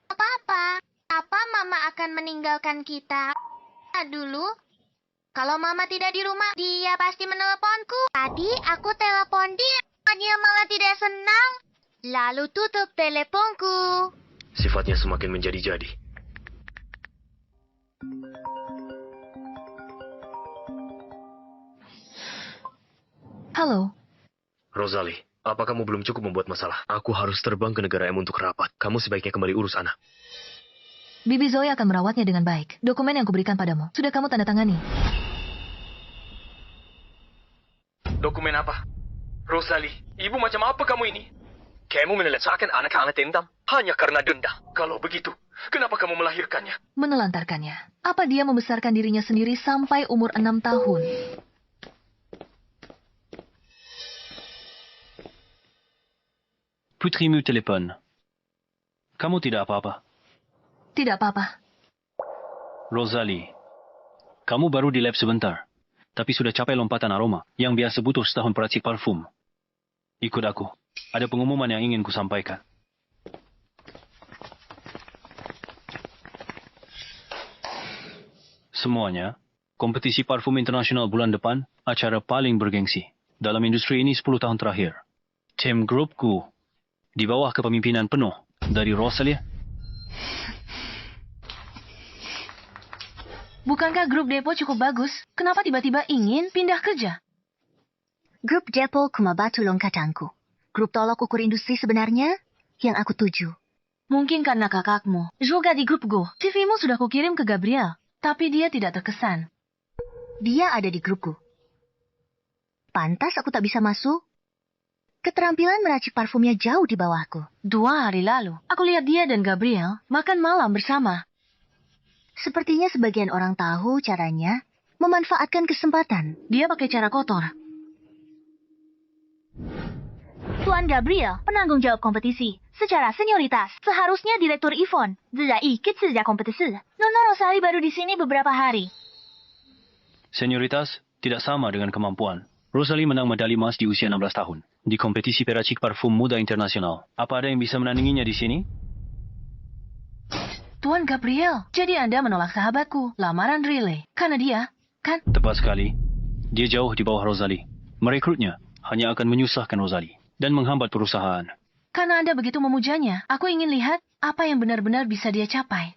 Papa, apa Mama akan meninggalkan kita? Dulu, kalau Mama tidak di rumah, dia pasti meneleponku. Tadi aku telepon dia malah tidak senang. Lalu tutup teleponku. Sifatnya semakin menjadi-jadi. Halo. Rosalie, apa kamu belum cukup membuat masalah? Aku harus terbang ke negara M untuk rapat. Kamu sebaiknya kembali urus anak. Bibi Zoe akan merawatnya dengan baik. Dokumen yang kuberikan padamu, sudah kamu tanda tangani. Dokumen apa? Rosalie, ibu macam apa kamu ini? Kamu menelantarkan anak-anak dendam hanya karena dendam. Kalau begitu, kenapa kamu melahirkannya? Menelantarkannya. Apa dia membesarkan dirinya sendiri sampai umur 6 tahun? Putrimu telepon. Kamu tidak apa-apa? Tidak apa-apa. Rosalie, kamu baru di lab sebentar. tapi sudah capai lompatan aroma yang biasa butuh setahun peracik parfum. Ikut aku. Ada pengumuman yang ingin kusampaikan. Semuanya, kompetisi parfum internasional bulan depan, acara paling bergengsi. Dalam industri ini 10 tahun terakhir. Tim grupku, di bawah kepemimpinan penuh dari Rosalie. Bukankah grup Depo cukup bagus? Kenapa tiba-tiba ingin pindah kerja? Grup Depo Kumabatu Lonkatangku. Grup tolok ukur industri sebenarnya yang aku tuju. Mungkin karena kakakmu juga di grup Go. CV-mu sudah kukirim ke Gabriel, tapi dia tidak terkesan. Dia ada di grupku. Pantas aku tak bisa masuk. Keterampilan meracik parfumnya jauh di bawahku. 2 hari lalu, aku lihat dia dan Gabriel makan malam bersama. Sepertinya sebagian orang tahu caranya memanfaatkan kesempatan. Dia pakai cara kotor. Tuan Gabriel, penanggung jawab kompetisi. Secara senioritas, seharusnya Direktur Yvonne. Tidak ikut sejak kompetisi. Nona Rosalie baru di sini beberapa hari. Senioritas tidak sama dengan kemampuan. Rosalie menang medali emas di usia 16 tahun. Di kompetisi peracik parfum muda internasional. Apa ada yang bisa menandinginya di sini? Tuan Gabriel, jadi Anda menolak sahabatku, lamaran Riley. Karena dia, kan? Tepat sekali. Dia jauh di bawah Rosalie. Merekrutnya hanya akan menyusahkan Rosalie dan menghambat perusahaan. Karena Anda begitu memujanya, aku ingin lihat apa yang benar-benar bisa dia capai.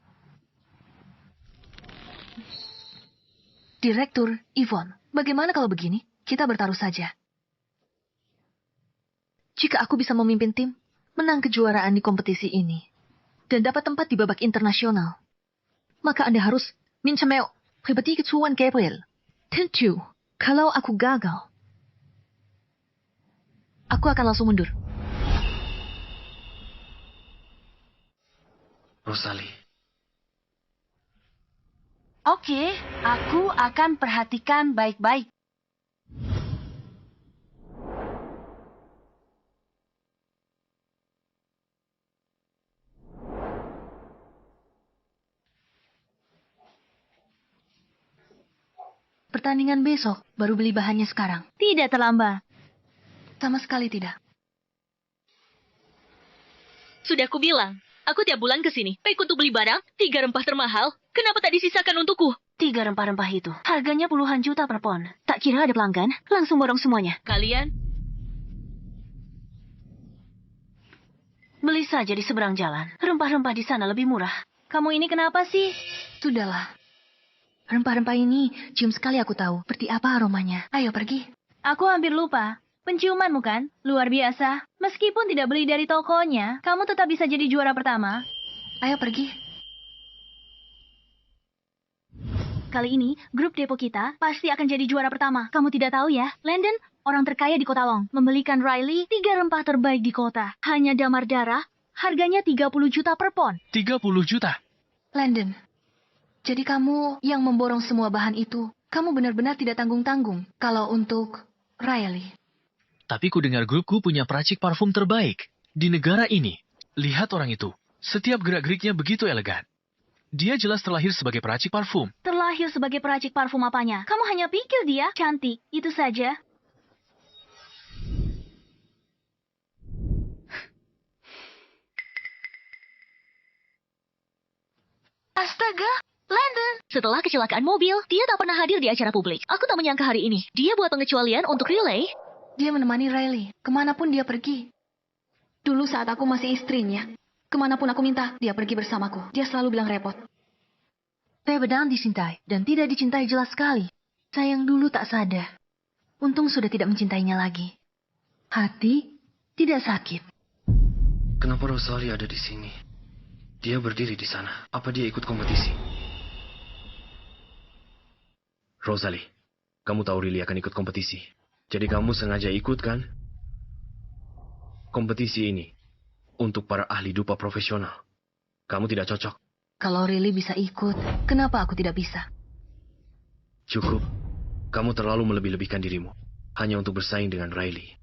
Direktur Yvonne, bagaimana kalau begini? Kita bertaruh saja. Jika aku bisa memimpin tim, menang kejuaraan di kompetisi ini, dan dapat tempat di babak internasional, maka Anda harus mencemel pribadi kecuan Gabriel. Tentu, kalau aku gagal, aku akan langsung mundur. Rosalie. Oke, aku akan perhatikan baik-baik. Pertandingan besok, baru beli bahannya sekarang. Tidak terlambat. Sama sekali tidak. Sudah kubilang, aku tiap bulan ke sini. Baik untuk beli barang, 3 rempah termahal. Kenapa tak disisakan untukku? 3 rempah-rempah itu, harganya puluhan juta per pon. Tak kira ada pelanggan, langsung borong semuanya. Kalian? Beli saja di seberang jalan. Rempah-rempah di sana lebih murah. Kamu ini kenapa sih? Sudahlah. Rempah-rempah ini, cium sekali aku tahu. Seperti apa aromanya. Ayo pergi. Aku hampir lupa. Penciumanmu kan? Luar biasa. Meskipun tidak beli dari tokonya, kamu tetap bisa jadi juara pertama. Ayo pergi. Kali ini, grup Depo kita pasti akan jadi juara pertama. Kamu tidak tahu ya, Landon, orang terkaya di Kota Long, membelikan Riley 3 rempah terbaik di kota. Hanya damar darah, harganya 30 juta per pon. 30 juta? Landon, jadi kamu yang memborong semua bahan itu, kamu benar-benar tidak tanggung-tanggung kalau untuk Riley. Tapi ku dengar grupku punya peracik parfum terbaik di negara ini. Lihat orang itu. Setiap gerak-geriknya begitu elegan. Dia jelas terlahir sebagai peracik parfum. Terlahir sebagai peracik parfum apanya? Kamu hanya pikir dia cantik, itu saja. Astaga, Landon. Setelah kecelakaan mobil, dia tak pernah hadir di acara publik. Aku tak menyangka hari ini. Dia buat pengecualian untuk relay. Dia menemani Riley, kemanapun dia pergi. Dulu saat aku masih istrinya, kemanapun aku minta, dia pergi bersamaku. Dia selalu bilang repot. Perbedaan dicintai dan tidak dicintai jelas sekali. Sayang dulu tak sadar. Untung sudah tidak mencintainya lagi. Hati tidak sakit. Kenapa Rosalie ada di sini? Dia berdiri di sana. Apa dia ikut kompetisi? Rosalie, kamu tahu Riley akan ikut kompetisi. Jadi kamu sengaja ikut kan? Kompetisi ini untuk para ahli dupa profesional. Kamu tidak cocok. Kalau Riley bisa ikut, kenapa aku tidak bisa? Cukup. Kamu terlalu melebih-lebihkan dirimu. Hanya untuk bersaing dengan Riley.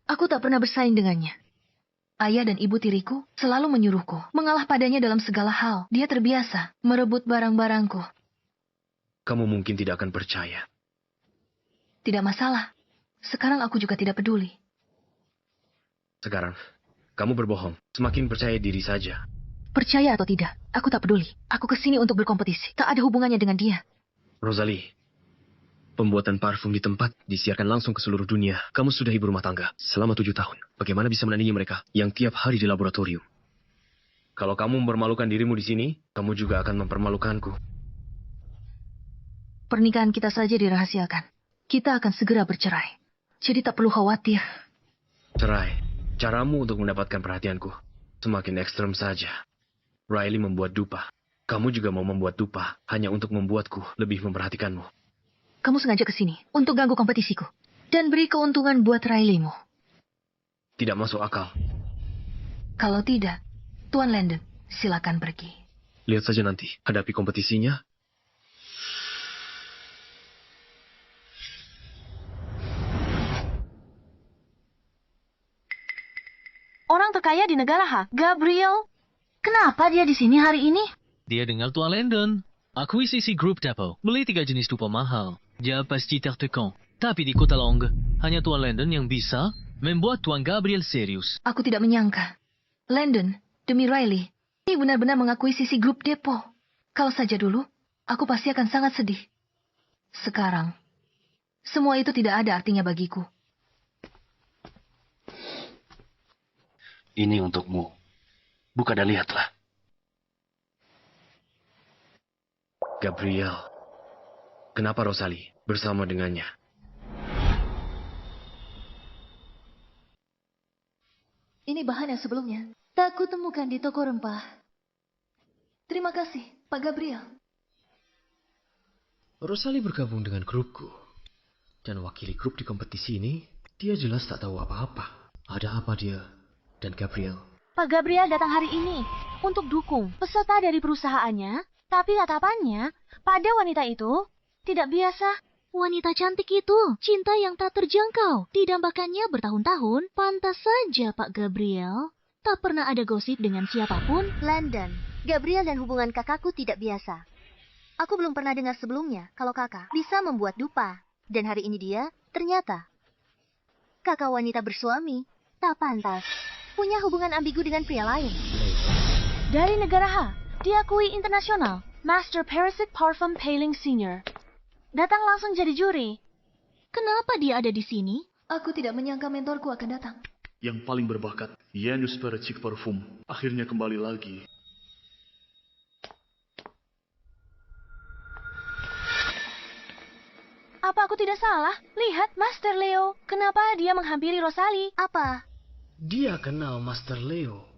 Aku tak pernah bersaing dengannya. Ayah dan ibu tiriku selalu menyuruhku mengalah padanya dalam segala hal. Dia terbiasa merebut barang-barangku. kamu mungkin tidak akan percaya. Tidak masalah. Sekarang aku juga tidak peduli. Sekarang, kamu berbohong. Semakin percaya diri saja. Percaya atau tidak, aku tak peduli. Aku kesini untuk berkompetisi. Tak ada hubungannya dengan dia. Rosalie, pembuatan parfum di tempat disiarkan langsung ke seluruh dunia. Kamu sudah ibu rumah tangga selama 7 tahun. Bagaimana bisa menandingi mereka yang tiap hari di laboratorium? Kalau kamu mempermalukan dirimu di sini, kamu juga akan mempermalukanku. Pernikahan kita saja dirahasiakan. Kita akan segera bercerai. Jadi tak perlu khawatir. Cerai. Caramu untuk mendapatkan perhatianku semakin ekstrem saja. Riley membuat dupa. Kamu juga mau membuat dupa hanya untuk membuatku lebih memperhatikanmu. Kamu sengaja kesini untuk ganggu kompetisiku. Dan beri keuntungan buat Riley-mu. Tidak masuk akal. Kalau tidak, Tuan Landon, silakan pergi. Lihat saja nanti, hadapi kompetisinya. Orang terkaya di negara Ha, Gabriel. Kenapa dia di sini hari ini? Dia dengar Tuan Landon. Akuisisi grup Depot. Beli 3 jenis dupa mahal. Dia pasti tertekan. Tapi di Kota Long, hanya Tuan Landon yang bisa membuat Tuan Gabriel serius. Aku tidak menyangka. Landon, demi Riley, ini benar-benar mengakuisisi grup Depot. Kalau saja dulu, aku pasti akan sangat sedih. Sekarang, semua itu tidak ada artinya bagiku. Ini untukmu. Buka dan lihatlah. Gabriel, kenapa Rosalie bersama dengannya? Ini bahan yang sebelumnya. Tak kutemukan di toko rempah. Terima kasih, Pak Gabriel. Rosalie bergabung dengan grupku. Dan wakili grup di kompetisi ini, dia jelas tak tahu apa-apa. Ada apa dia dan Gabriel? Pak Gabriel datang hari ini untuk dukung peserta dari perusahaannya, tapi tatapannya pada wanita itu tidak biasa. Wanita cantik itu, cinta yang tak terjangkau, didambakannya bertahun-tahun, pantas saja Pak Gabriel. Tak pernah ada gosip dengan siapapun. Landon, Gabriel dan hubungan kakakku tidak biasa. Aku belum pernah dengar sebelumnya kalau kakak bisa membuat dupa. Dan hari ini dia, ternyata, kakak wanita bersuami, tak pantas. Punya hubungan ambigu dengan pria lain. Dari negara Ha, diakui internasional, Master Parasite Parfum Paling Senior. Datang langsung jadi juri. Kenapa dia ada di sini? Aku tidak menyangka mentorku akan datang. Yang paling berbakat, Janus Percik Parfum, akhirnya kembali lagi. Apa aku tidak salah? Lihat, Master Leo. Kenapa dia menghampiri Rosalie? Apa? Dia kenal Master Leo.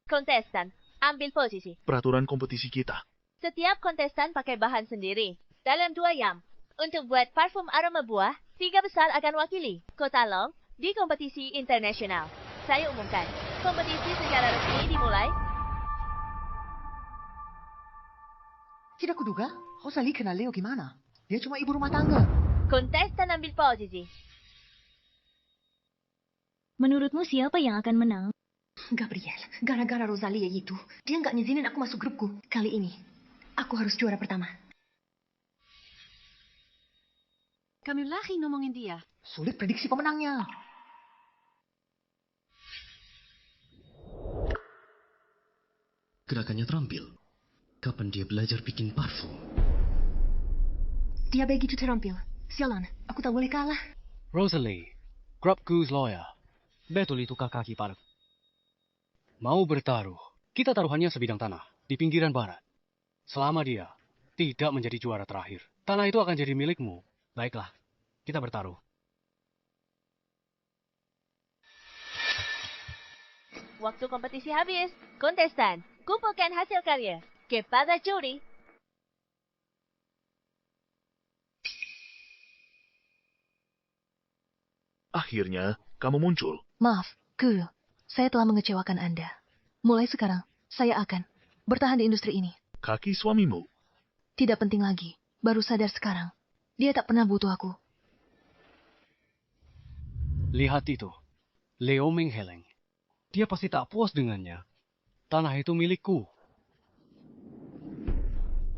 Kontestan, ambil posisi. Peraturan kompetisi kita. Setiap kontestan pakai bahan sendiri. Dalam 2 jam. Untuk buat parfum aroma buah, 3 besar akan wakili Kota Long di kompetisi internasional. Saya umumkan, kompetisi secara resmi dimulai. Tidak kuduga, Rosalie kenal Leo gimana? Dia cuma ibu rumah tangga. Kontestan ambil posisi. Menurutmu siapa yang akan menang? Gabriel, gara-gara Rosalie itu, dia nggak ngizinin aku masuk grupku. Kali ini, aku harus juara pertama. Kami lagi ngomongin dia. Sulit prediksi pemenangnya. Gerakannya terampil. Kapan dia belajar bikin parfum? Dia begitu terampil. Sialan, aku tak boleh kalah. Rosalie, Grubku's lawyer. Betul itu kakak ipar. Mau bertaruh, kita taruhannya sebidang tanah di pinggiran barat. Selama dia tidak menjadi juara terakhir, tanah itu akan jadi milikmu. Baiklah, kita bertaruh. Waktu kompetisi habis. Kontestan, kumpulkan hasil karya kepada juri. Akhirnya, kamu muncul. Maaf, Guru. Saya telah mengecewakan Anda. Mulai sekarang, saya akan bertahan di industri ini. Kaki suamimu. Tidak penting lagi. Baru sadar sekarang. Dia tak pernah butuh aku. Lihat itu. Leo mengheleng. Dia pasti tak puas dengannya. Tanah itu milikku.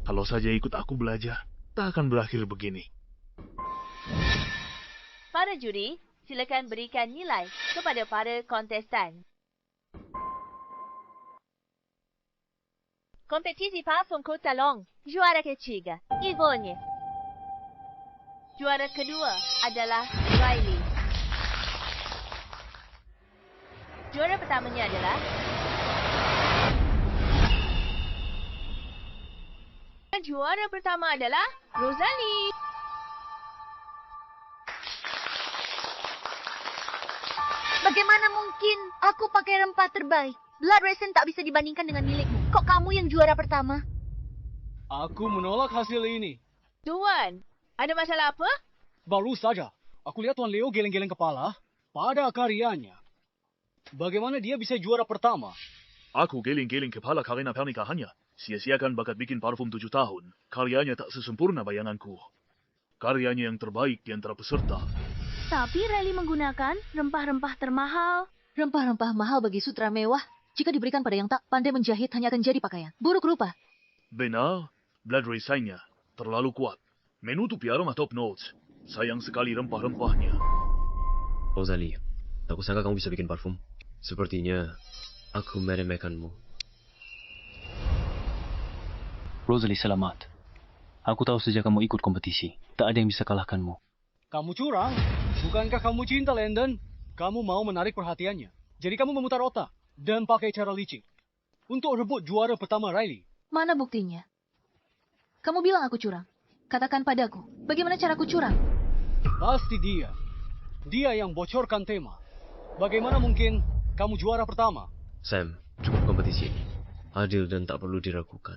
Kalau saja ikut aku belajar, tak akan berakhir begini. Para juri, silakan berikan nilai kepada para kontestan. Kompetisi parfum Kota Long, juara ketiga, Yvonne. Juara kedua adalah Riley. Juara pertamanya adalah juara pertama adalah Rosalie. Bagaimana mungkin aku pakai rempah terbaik? Blood Resin tak bisa dibandingkan dengan milikmu. Kok kamu yang juara pertama? Aku menolak hasil ini. Tuan, ada masalah apa? Baru saja, aku lihat Tuan Leo geleng-geleng kepala pada karyanya. Bagaimana dia bisa juara pertama? Aku geleng-geleng kepala karena pernikahannya. Sia-siakan bakat bikin parfum 7 tahun. Karyanya tak sesempurna bayanganku. Karyanya yang terbaik di antara peserta. Tapi Riley menggunakan rempah-rempah termahal. Rempah-rempah mahal bagi sutra mewah. Jika diberikan pada yang tak pandai menjahit, hanya akan jadi pakaian. Buruk rupa. Benar, blood resin-nya terlalu kuat. Menutupi aroma top notes. Sayang sekali rempah-rempahnya. Rosalie, aku sangka kamu bisa bikin parfum. Sepertinya aku meremehkanmu. Rosalie, selamat. Aku tahu sejak kamu ikut kompetisi, tak ada yang bisa kalahkanmu. Kamu curang. Bukankah kamu cinta Landon? Kamu mau menarik perhatiannya. Jadi kamu memutar otak dan pakai cara licik untuk rebut juara pertama Riley. Mana buktinya? Kamu bilang aku curang. Katakan padaku, bagaimana caraku curang? Pasti dia. Dia yang bocorkan tema. Bagaimana mungkin kamu juara pertama? Sam, cukup kompetisi ini. Adil dan tak perlu diragukan.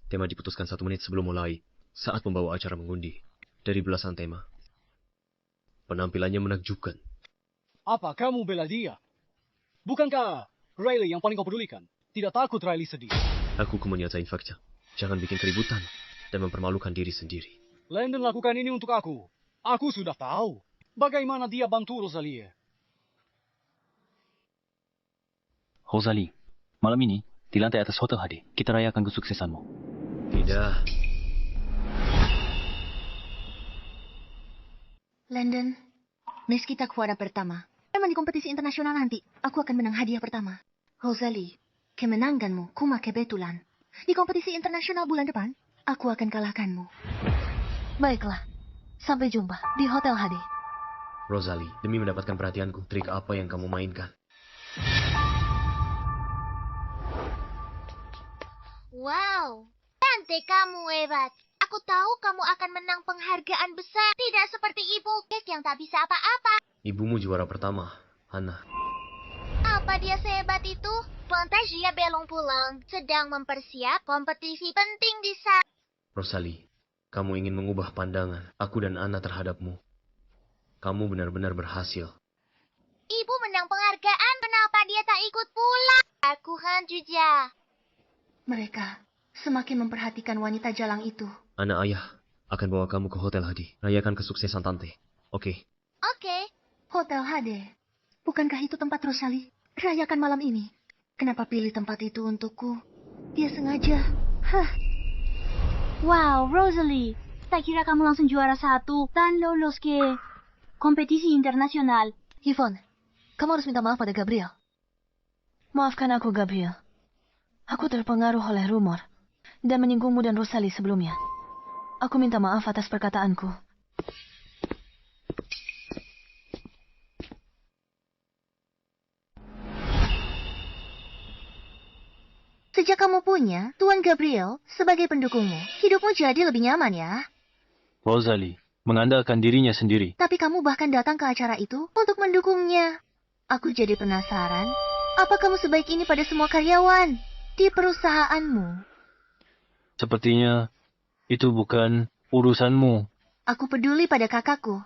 Tema diputuskan 1 menit sebelum mulai, saat pembawa acara mengundi. Dari belasan tema. Penampilannya menakjubkan. Apa kamu bela dia? Bukankah Riley yang paling kau pedulikan? Tidak takut Riley sedih. Aku menyatain fakta. Jangan bikin keributan dan mempermalukan diri sendiri. Landon lakukan ini untuk aku. Aku sudah tahu bagaimana dia bantu Rosalie. Rosalie, malam ini di lantai atas Hotel HD, kita rayakan kesuksesanmu. Tidak. Landon, meski tak juara pertama, memang di kompetisi internasional nanti, aku akan menang hadiah pertama. Rosalie, kemenanganmu kuma kebetulan. Di kompetisi internasional bulan depan, aku akan kalahkanmu. Baiklah, sampai jumpa di Hotel HD. Rosalie, demi mendapatkan perhatianku, trik apa yang kamu mainkan? Wow, cantik kamu, hebat. Aku tahu kamu akan menang penghargaan besar. Tidak seperti ibu yang tak bisa apa-apa. Ibumu juara pertama, Hannah. Apa dia sehebat itu? Pantas dia belum pulang. Sedang mempersiap kompetisi penting di sana. Rosalie, kamu ingin mengubah pandangan aku dan Anna terhadapmu. Kamu benar-benar berhasil. Ibu menang penghargaan, kenapa dia tak ikut pulang? Aku kan juga. Mereka semakin memperhatikan wanita jalang itu. Anak ayah akan bawa kamu ke Hotel Hadi. Rayakan kesuksesan tante. Oke? Oke. Hotel HD. Bukankah itu tempat Rosalie? Rayakan malam ini. Kenapa pilih tempat itu untukku? Dia sengaja. Hah. Wow, Rosalie. Tak kira kamu langsung juara 1 dan lolos ke kompetisi internasional. Yvonne, kamu harus minta maaf pada Gabriel. Maafkan aku, Gabriel. Aku terpengaruh oleh rumor dan menyinggungmu dan Rosalie sebelumnya. Aku minta maaf atas perkataanku. Sejak kamu punya Tuan Gabriel sebagai pendukungmu, hidupmu jadi lebih nyaman ya. Rosalie mengandalkan dirinya sendiri. Tapi kamu bahkan datang ke acara itu untuk mendukungnya. Aku jadi penasaran, apa kamu sebaik ini pada semua karyawan di perusahaanmu? Sepertinya itu bukan urusanmu. Aku peduli pada kakakku.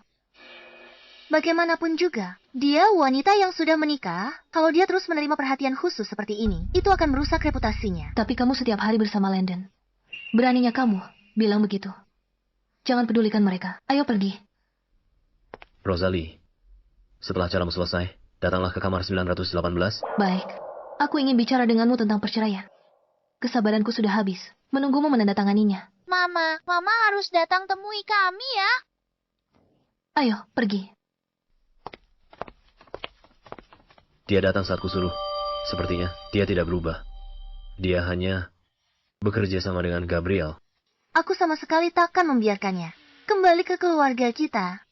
Bagaimanapun juga, dia wanita yang sudah menikah. Kalau dia terus menerima perhatian khusus seperti ini, itu akan merusak reputasinya. Tapi kamu setiap hari bersama Landon. Beraninya kamu bilang begitu. Jangan pedulikan mereka. Ayo pergi. Rosalie, setelah acaramu selesai, datanglah ke kamar 918. Baik. Aku ingin bicara denganmu tentang perceraian. Kesabaranku sudah habis. menunggumu menandatanganinya. Mama harus datang temui kami ya. Ayo, pergi. Dia datang saat kusuruh. Sepertinya dia tidak berubah. Dia hanya bekerja sama dengan Gabriel. Aku sama sekali takkan membiarkannya. Kembali ke keluarga kita.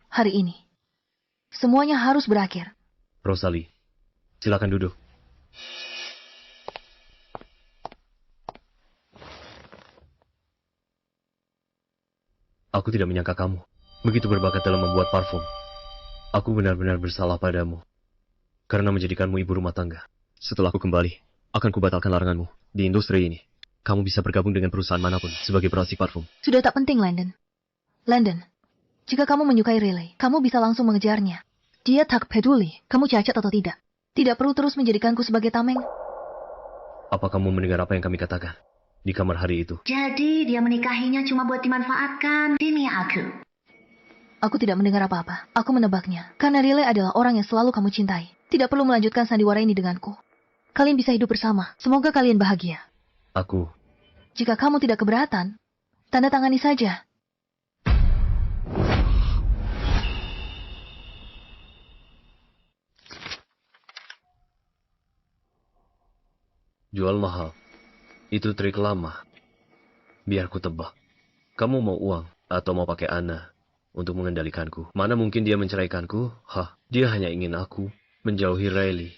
Hari ini, semuanya harus berakhir. Rosalie, silakan duduk. Aku tidak menyangka kamu begitu berbakat dalam membuat parfum. Aku benar-benar bersalah padamu karena menjadikanmu ibu rumah tangga. Setelah aku kembali, akan kubatalkan laranganmu di industri ini. Kamu bisa bergabung dengan perusahaan manapun sebagai peracik parfum. Sudah tak penting, Landon. Landon, jika kamu menyukai Riley, kamu bisa langsung mengejarnya. Dia tak peduli kamu cacat atau tidak. Tidak perlu terus menjadikanku sebagai tameng. Apa kamu mendengar apa yang kami katakan di kamar hari itu? Jadi dia menikahinya cuma buat dimanfaatkan demi aku. Aku tidak mendengar apa-apa. Aku menebaknya. Karena Riley adalah orang yang selalu kamu cintai. Tidak perlu melanjutkan sandiwara ini denganku. Kalian bisa hidup bersama. Semoga kalian bahagia. Aku. Jika kamu tidak keberatan, tanda tangani saja. Jual mahal. Itu trik lama. Biar ku tebak. Kamu mau uang atau mau pakai Anna untuk mengendalikanku? Mana mungkin dia menceraikanku? Dia hanya ingin aku menjauhi Riley.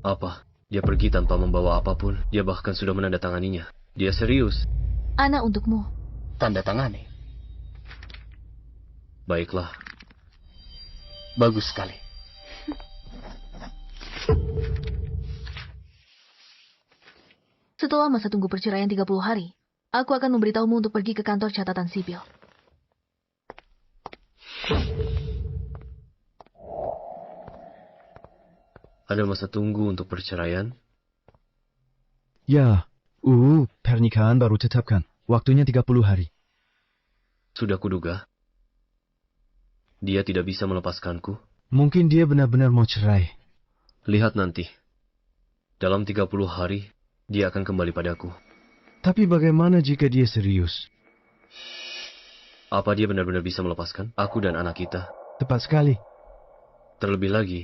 Apa? Dia pergi tanpa membawa apapun. Dia bahkan sudah menandatanganinya. Dia serius. Anna untukmu. Tanda tangani. Baiklah. Bagus sekali. Setelah masa tunggu perceraian 30 hari, aku akan memberitahumu untuk pergi ke kantor catatan sipil. Ada masa tunggu untuk perceraian? Ya, pernikahan baru tetapkan. Waktunya 30 hari. Sudah kuduga. Dia tidak bisa melepaskanku. Mungkin dia benar-benar mau cerai. Lihat nanti. Dalam 30 hari, dia akan kembali padaku. Tapi bagaimana jika dia serius? Apa dia benar-benar bisa melepaskan aku dan anak kita? Tepat sekali. Terlebih lagi,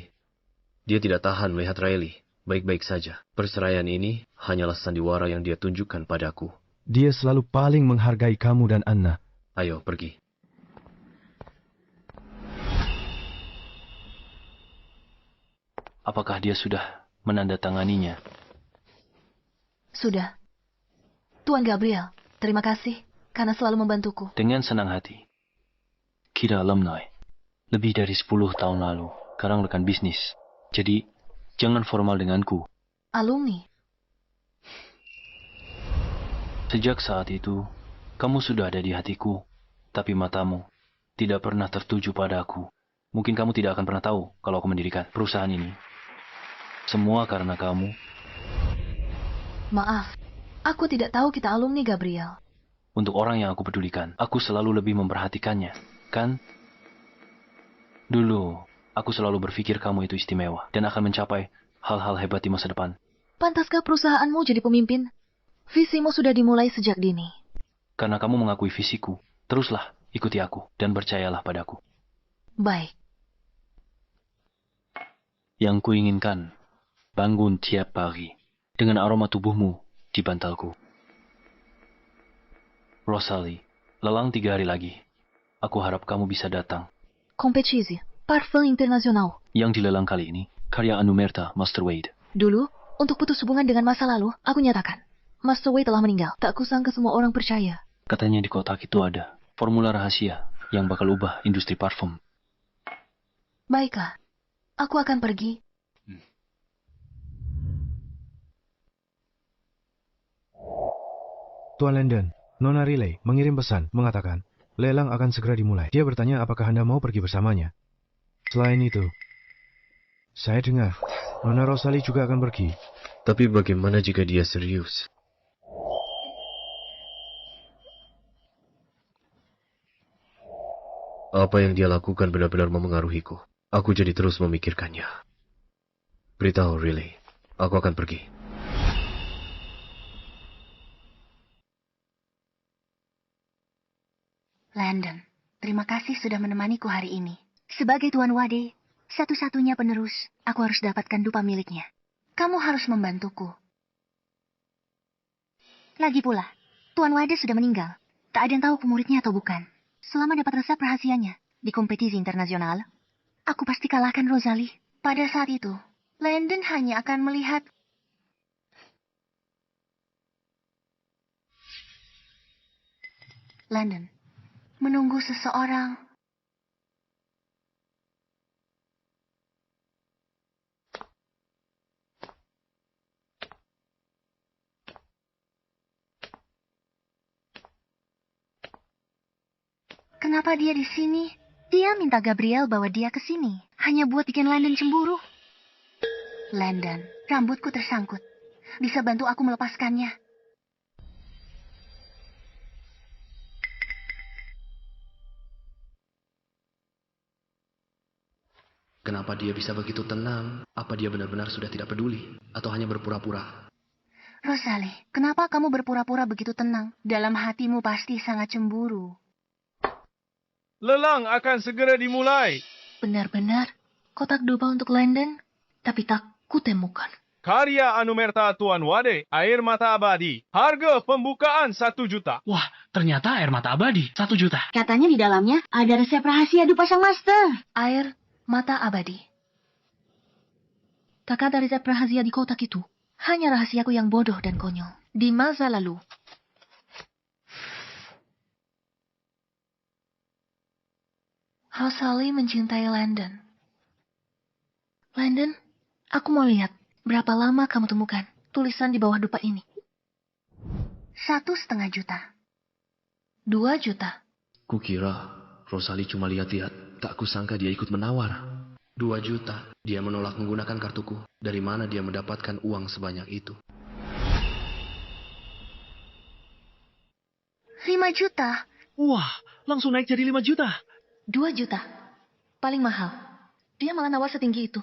dia tidak tahan melihat Riley baik-baik saja. Perceraian ini hanyalah sandiwara yang dia tunjukkan padaku. Dia selalu paling menghargai kamu dan Anna. Ayo, pergi. Apakah dia sudah menandatanganinya? Sudah. Tuan Gabriel, terima kasih karena selalu membantuku. Dengan senang hati. Kita alumni. Lebih dari 10 tahun lalu. Sekarang rekan bisnis. Jadi, jangan formal denganku. Alumni? Sejak saat itu, kamu sudah ada di hatiku. Tapi matamu tidak pernah tertuju padaku. Mungkin kamu tidak akan pernah tahu kalau aku mendirikan perusahaan ini. Semua karena kamu. Maaf, aku tidak tahu kita alumni, Gabriel. Untuk orang yang aku pedulikan, aku selalu lebih memperhatikannya, kan? Dulu, aku selalu berpikir kamu itu istimewa dan akan mencapai hal-hal hebat di masa depan. Pantaskah perusahaanmu jadi pemimpin? Visimu sudah dimulai sejak dini. Karena kamu mengakui visiku, teruslah ikuti aku dan percayalah padaku. Baik. Yang kuinginkan, bangun tiap pagi dengan aroma tubuhmu di bantalku. Rosalie, lelang 3 hari lagi. Aku harap kamu bisa datang. Kompetisi, parfum internasional. Yang dilelang kali ini, karya Anumerta Master Wade. Dulu, untuk putus hubungan dengan masa lalu, aku nyatakan, Master Wade telah meninggal. Tak kusangka semua orang percaya. Katanya di kotak itu ada formula rahasia yang bakal ubah industri parfum. Baiklah, aku akan pergi. Tuan Landon, Nona Riley mengirim pesan mengatakan, lelang akan segera dimulai. Dia bertanya apakah Anda mau pergi bersamanya. Selain itu, saya dengar, Nona Rosalie juga akan pergi. Tapi bagaimana jika dia serius? Apa yang dia lakukan benar-benar memengaruhiku. Aku jadi terus memikirkannya. Beritahu Riley, aku akan pergi. Landon, terima kasih sudah menemaniku hari ini. Sebagai Tuan Wade, satu-satunya penerus, aku harus dapatkan dupa miliknya. Kamu harus membantuku. Lagi pula, Tuan Wade sudah meninggal. Tak ada yang tahu muridnya atau bukan. Selama dapat resep rahasianya di kompetisi internasional, aku pasti kalahkan Rosalie. Pada saat itu, Landon hanya akan melihat Landon menunggu seseorang. Kenapa dia di sini? Dia minta Gabriel bawa dia ke sini. Hanya buat bikin Landon cemburu. Landon, rambutku tersangkut. Bisa bantu aku melepaskannya? Kenapa dia bisa begitu tenang? Apa dia benar-benar sudah tidak peduli? Atau hanya berpura-pura? Rosalie, kenapa kamu berpura-pura begitu tenang? Dalam hatimu pasti sangat cemburu. Lelang akan segera dimulai. Benar-benar, kotak dupa untuk Landon, tapi tak kutemukan. Karya Anumerta Tuan Wade, air mata abadi. Harga pembukaan 1 juta. Wah, ternyata air mata abadi, 1 juta. Katanya di dalamnya ada resep rahasia dupa sang master. Air mata abadi. Tak ada resep rahasia di kotak itu. Hanya rahasiaku yang bodoh dan konyol. Di masa lalu. Rosalie mencintai Landon. Landon, aku mau lihat berapa lama kamu temukan tulisan di bawah dupa ini. 1,5 juta. 2 juta. Kukira Rosalie cuma lihat-lihat. Tak kusangka dia ikut menawar. 2 juta. Dia menolak menggunakan kartuku. Dari mana dia mendapatkan uang sebanyak itu? 5 juta. Wah, langsung naik jadi 5 juta. 2 juta. Paling mahal. Dia malah nawar setinggi itu.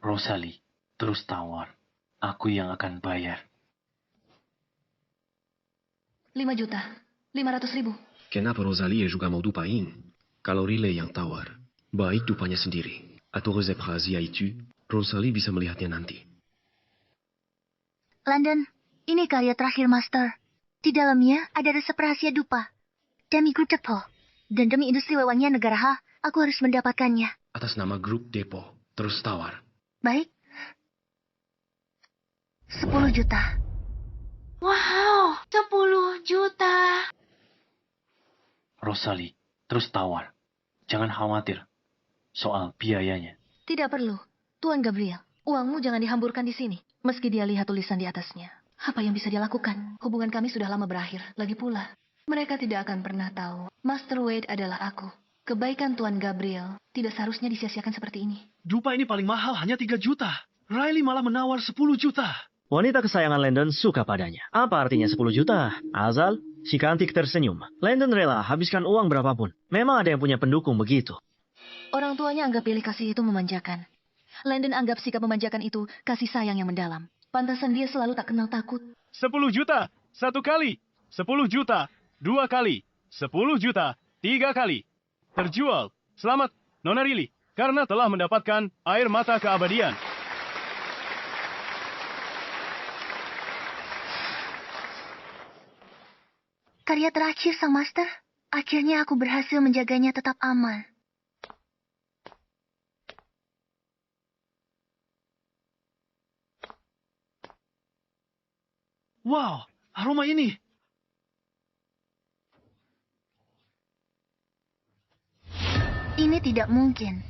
Rosalie, terus tawar. Aku yang akan bayar. 5 juta. 500.000. Kenapa Rosalie juga mau dupain? Kalau Riley yang tawar, baik dupanya sendiri. Atau resep rahasia itu, Rosalie bisa melihatnya nanti. Landon, ini karya terakhir Master. Di dalamnya ada resep rahasia dupa. Demi grup Depo. Dan demi industri wewangian negara H, aku harus mendapatkannya. Atas nama grup Depo, terus tawar. Baik. 10 juta. Wow, 10 juta. Rosalie, terus tawar. Jangan khawatir soal biayanya. Tidak perlu. Tuan Gabriel, uangmu jangan dihamburkan di sini. Meski dia lihat tulisan di atasnya. Apa yang bisa dia lakukan? Hubungan kami sudah lama berakhir. Lagi pula, mereka tidak akan pernah tahu. Master Wade adalah aku. Kebaikan Tuan Gabriel tidak seharusnya disia-siakan seperti ini. Dupa ini paling mahal hanya 3 juta. Riley malah menawar 10 juta. Wanita kesayangan Landon suka padanya. Apa artinya 10 juta? Azal, si cantik tersenyum. Landon rela habiskan uang berapapun. Memang ada yang punya pendukung begitu. Orang tuanya anggap pilih kasih itu memanjakan. Landon anggap sikap memanjakan itu kasih sayang yang mendalam. Pantasan dia selalu tak kenal takut. 10 juta, 1 kali. 10 juta, 2 kali. 10 juta, 3 kali. Terjual. Selamat, Nona Riley, karena telah mendapatkan air mata keabadian. Karya terakhir Sang Master. Akhirnya aku berhasil menjaganya tetap aman. Wow, aroma ini. Ini tidak mungkin.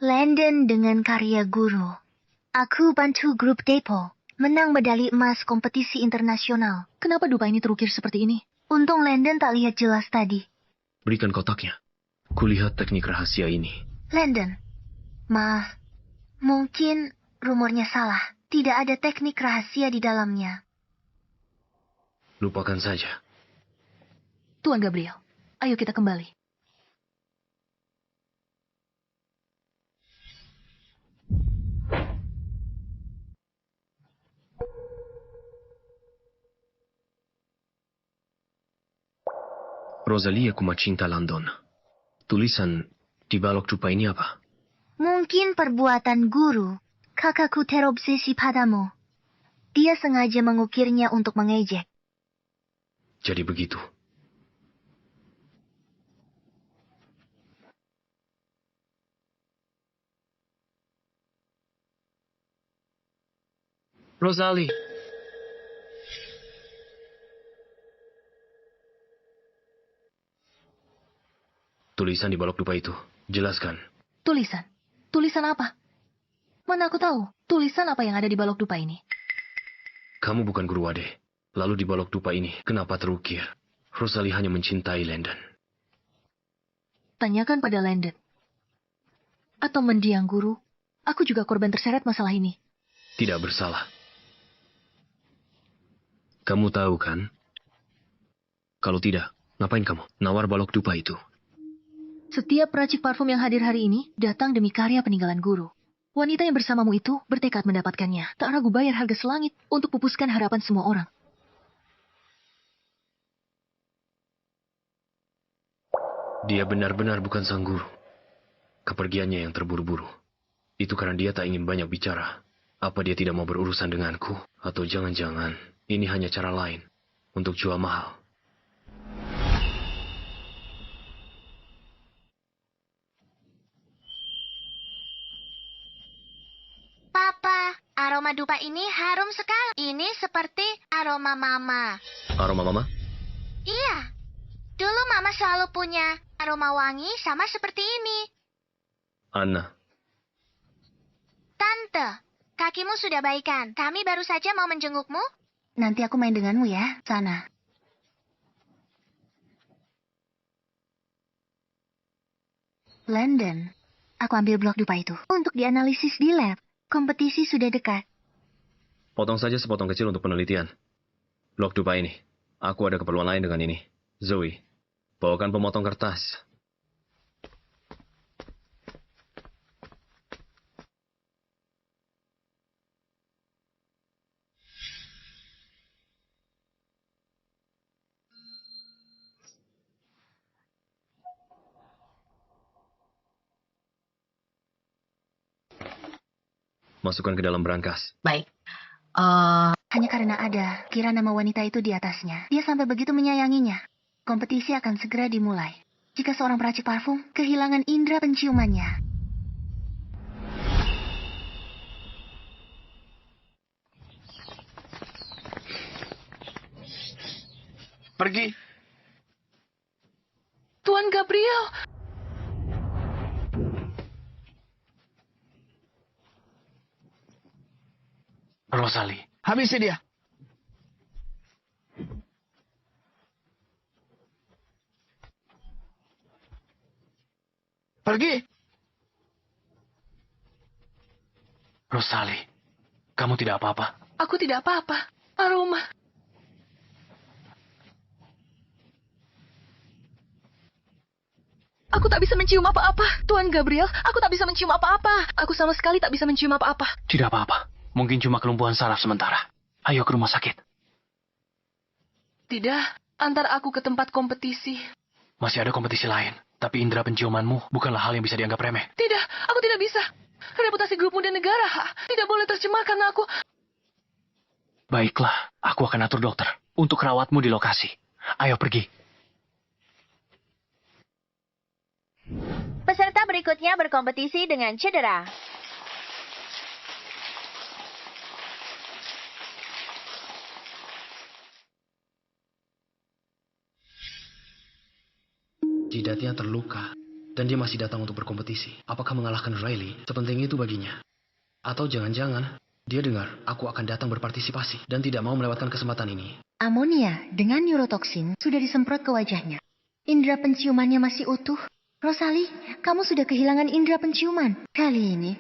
Landon dengan karya guru. Aku bantu grup Depo menang medali emas kompetisi internasional. Kenapa dupa ini terukir seperti ini? Untung Landon tak lihat jelas tadi. Berikan kotaknya. Kulihat teknik rahasia ini. Landon, maaf. Mungkin rumornya salah. Tidak ada teknik rahasia di dalamnya. Lupakan saja. Tuan Gabriel, ayo kita kembali. Rosalie, aku cinta London. Tulisan di balok dupa ini apa? Mungkin perbuatan guru. Kakakku terobsesi padamu. Dia sengaja mengukirnya untuk mengejek. Jadi begitu. Rosalie. Tulisan di balok dupa itu. Jelaskan. Tulisan? Tulisan apa? Mana aku tahu tulisan apa yang ada di balok dupa ini. Kamu bukan guru Wade. Lalu di balok dupa ini, kenapa terukir? Rosalie hanya mencintai Landon. Tanyakan pada Landon. Atau mendiang guru. Aku juga korban terseret masalah ini. Tidak bersalah. Kamu tahu kan? Kalau tidak, ngapain kamu nawar balok dupa itu? Setiap peracik parfum yang hadir hari ini datang demi karya peninggalan guru. Wanita yang bersamamu itu bertekad mendapatkannya. Tak ragu bayar harga selangit untuk pupuskan harapan semua orang. Dia benar-benar bukan sang guru. Kepergiannya yang terburu-buru. Itu karena dia tak ingin banyak bicara. Apa dia tidak mau berurusan denganku? Atau jangan-jangan ini hanya cara lain untuk jual mahal? Papa, aroma dupa ini harum sekali. Ini seperti aroma mama. Aroma mama? Iya. Dulu mama selalu punya aroma wangi sama seperti ini. Anna. Tante, kakimu sudah baikan. Kami baru saja mau menjengukmu. Nanti aku main denganmu ya, sana. Landon, aku ambil blok dupa itu untuk dianalisis di lab. Kompetisi sudah dekat. Potong saja sepotong kecil untuk penelitian. Blok dupa ini. Aku ada keperluan lain dengan ini. Zoe, bawakan pemotong kertas. Masukkan ke dalam berangkas. Baik. Hanya karena ada kira nama wanita itu di atasnya. Dia sampai begitu menyayanginya. Kompetisi akan segera dimulai. Jika seorang peracik parfum kehilangan indera penciumannya. Pergi. Tuan Gabriel. Rosalie. Habisi dia. Pergi. Rosalie, kamu tidak apa-apa. Aku tidak apa-apa. Aroma. Aku tak bisa mencium apa-apa. Tuan Gabriel, aku tak bisa mencium apa-apa. Aku sama sekali tak bisa mencium apa-apa. Tidak apa-apa. Mungkin cuma kelumpuhan saraf sementara. Ayo ke rumah sakit. Tidak, antar aku ke tempat kompetisi. Masih ada kompetisi lain. Tapi indera penciumanmu bukanlah hal yang bisa dianggap remeh. Tidak, aku tidak bisa. Reputasi grupmu dan negara tidak boleh tercemar karena aku... Baiklah, aku akan atur dokter untuk rawatmu di lokasi. Ayo pergi. Peserta berikutnya berkompetisi dengan cedera. Jidatnya terluka, dan dia masih datang untuk berkompetisi. Apakah mengalahkan Riley sepenting itu baginya? Atau jangan-jangan dia dengar aku akan datang berpartisipasi dan tidak mau melewatkan kesempatan ini. Amonia dengan neurotoksin sudah disemprot ke wajahnya. Indera penciumannya masih utuh. Rosalie, kamu sudah kehilangan indera penciuman. Kali ini,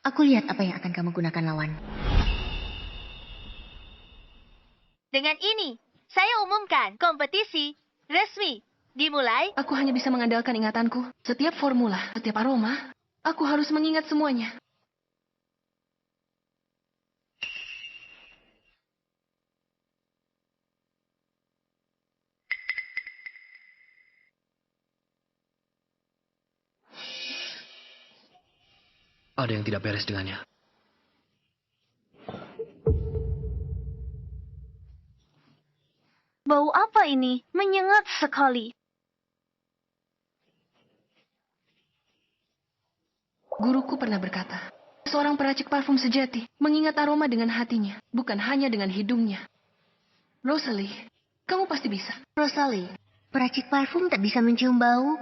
Aku lihat apa yang akan kamu gunakan lawan. Dengan ini, saya umumkan kompetisi resmi dimulai. Aku hanya bisa mengandalkan ingatanku. Setiap formula, setiap aroma, aku harus mengingat semuanya. Ada yang tidak beres dengannya. Bau apa ini? Menyengat sekali. Guruku pernah berkata, seorang peracik parfum sejati mengingat aroma dengan hatinya, bukan hanya dengan hidungnya. Rosalie, kamu pasti bisa. Rosalie, peracik parfum tak bisa mencium bau.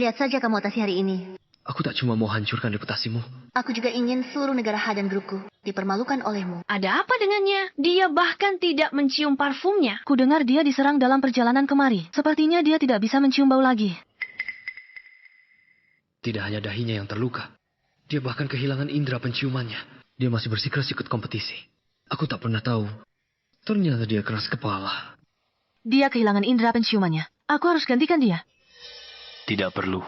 Lihat saja kamu atasi hari ini. Aku tak cuma mau hancurkan reputasimu. Aku juga ingin seluruh negara H dan grupku dipermalukan olehmu. Ada apa dengannya? Dia bahkan tidak mencium parfumnya. Kudengar dia diserang dalam perjalanan kemari. Sepertinya dia tidak bisa mencium bau lagi. Tidak hanya dahinya yang terluka. Dia bahkan kehilangan indera penciumannya. Dia masih bersikeras ikut kompetisi. Aku tak pernah tahu. Ternyata dia keras kepala. Dia kehilangan indera penciumannya. Aku harus gantikan dia. Tidak perlu.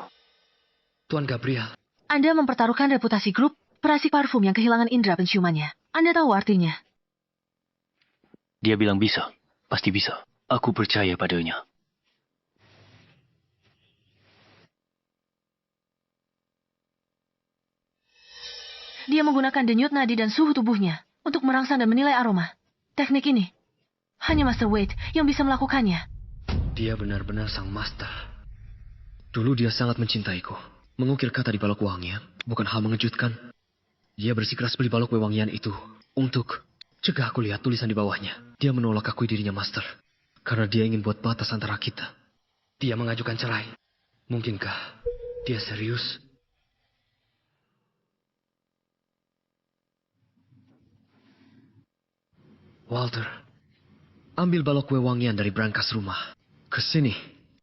Tuan Gabriel. Anda mempertaruhkan reputasi grup peracik parfum yang kehilangan indera penciumannya. Anda tahu artinya. Dia bilang bisa. Pasti bisa. Aku percaya padanya. Dia menggunakan denyut nadi dan suhu tubuhnya untuk merangsang dan menilai aroma. Teknik ini hanya Master Wade yang bisa melakukannya. Dia benar-benar sang master. Dulu dia sangat mencintaiku. Mengukir kata di balok wewangian bukan hal mengejutkan. Dia bersikeras beli balok wewangian itu untuk cegah aku lihat tulisan di bawahnya. Dia menolak akui dirinya master karena dia ingin buat batas antara kita. Dia mengajukan cerai. Mungkinkah dia serius? Walter, ambil balok wewangian dari brankas rumah. Kesini.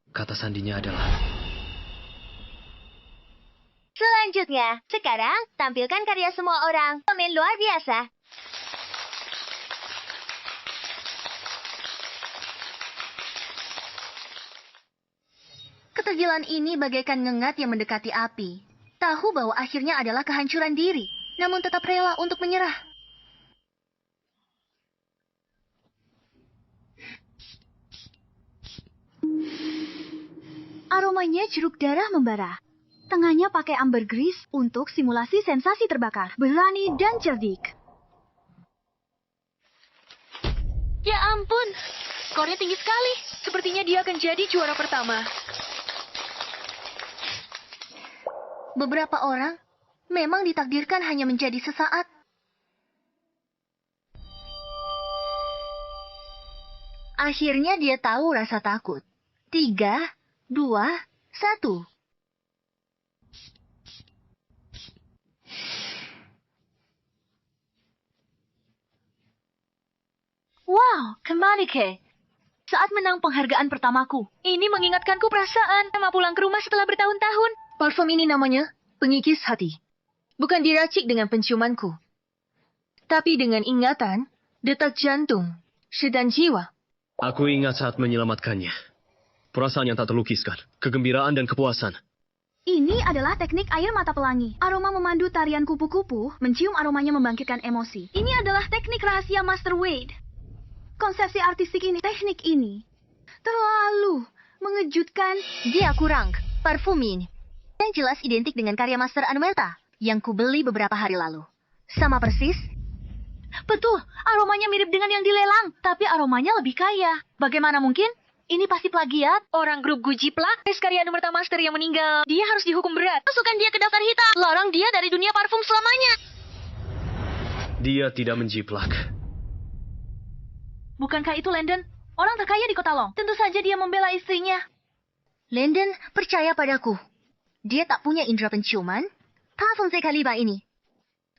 Kata sandinya adalah... Selanjutnya, sekarang tampilkan karya semua orang. Pemain luar biasa. Ketergilaan ini bagaikan ngengat yang mendekati api. Tahu bahwa akhirnya adalah kehancuran diri, namun tetap rela untuk menyerah. Aromanya jeruk darah membara. Tengahnya pakai ambergris untuk simulasi sensasi terbakar. Berani dan cerdik. Ya ampun, skornya tinggi sekali. Sepertinya dia akan jadi juara pertama. Beberapa orang memang ditakdirkan hanya menjadi sesaat. Akhirnya dia tahu rasa takut. 3, 2, 1. Wow, kembali ke. Saat menang penghargaan pertamaku. Ini mengingatkanku perasaan sama pulang ke rumah setelah bertahun-tahun. Parfum ini namanya pengikis hati. Bukan diracik dengan penciumanku. Tapi dengan ingatan, detak jantung, dan jiwa. Aku ingat saat menyelamatkannya. Perasaan yang tak terlukiskan, kegembiraan dan kepuasan. Ini adalah teknik air mata pelangi. Aroma memandu tarian kupu-kupu, mencium aromanya membangkitkan emosi. Ini adalah teknik rahasia Master Wade. Konsepsi artistik ini, teknik ini, terlalu mengejutkan. Dia kurang, parfum ini. Yang jelas identik dengan karya Master Anumelta yang kubeli beberapa hari lalu. Sama persis. Betul, aromanya mirip dengan yang dilelang, tapi aromanya lebih kaya. Bagaimana mungkin? Ini pasti plagiat. Orang grup Gujiplak, karya Anumelta Master yang meninggal. Dia harus dihukum berat. Masukkan dia ke daftar hitam. Larang dia dari dunia parfum selamanya. Dia tidak menjiplak. Bukankah itu Landon? Orang terkaya di kota Long. Tentu saja dia membela istrinya. Landon, percaya padaku. Dia tak punya indera penciuman. Parfum sekaliba ini.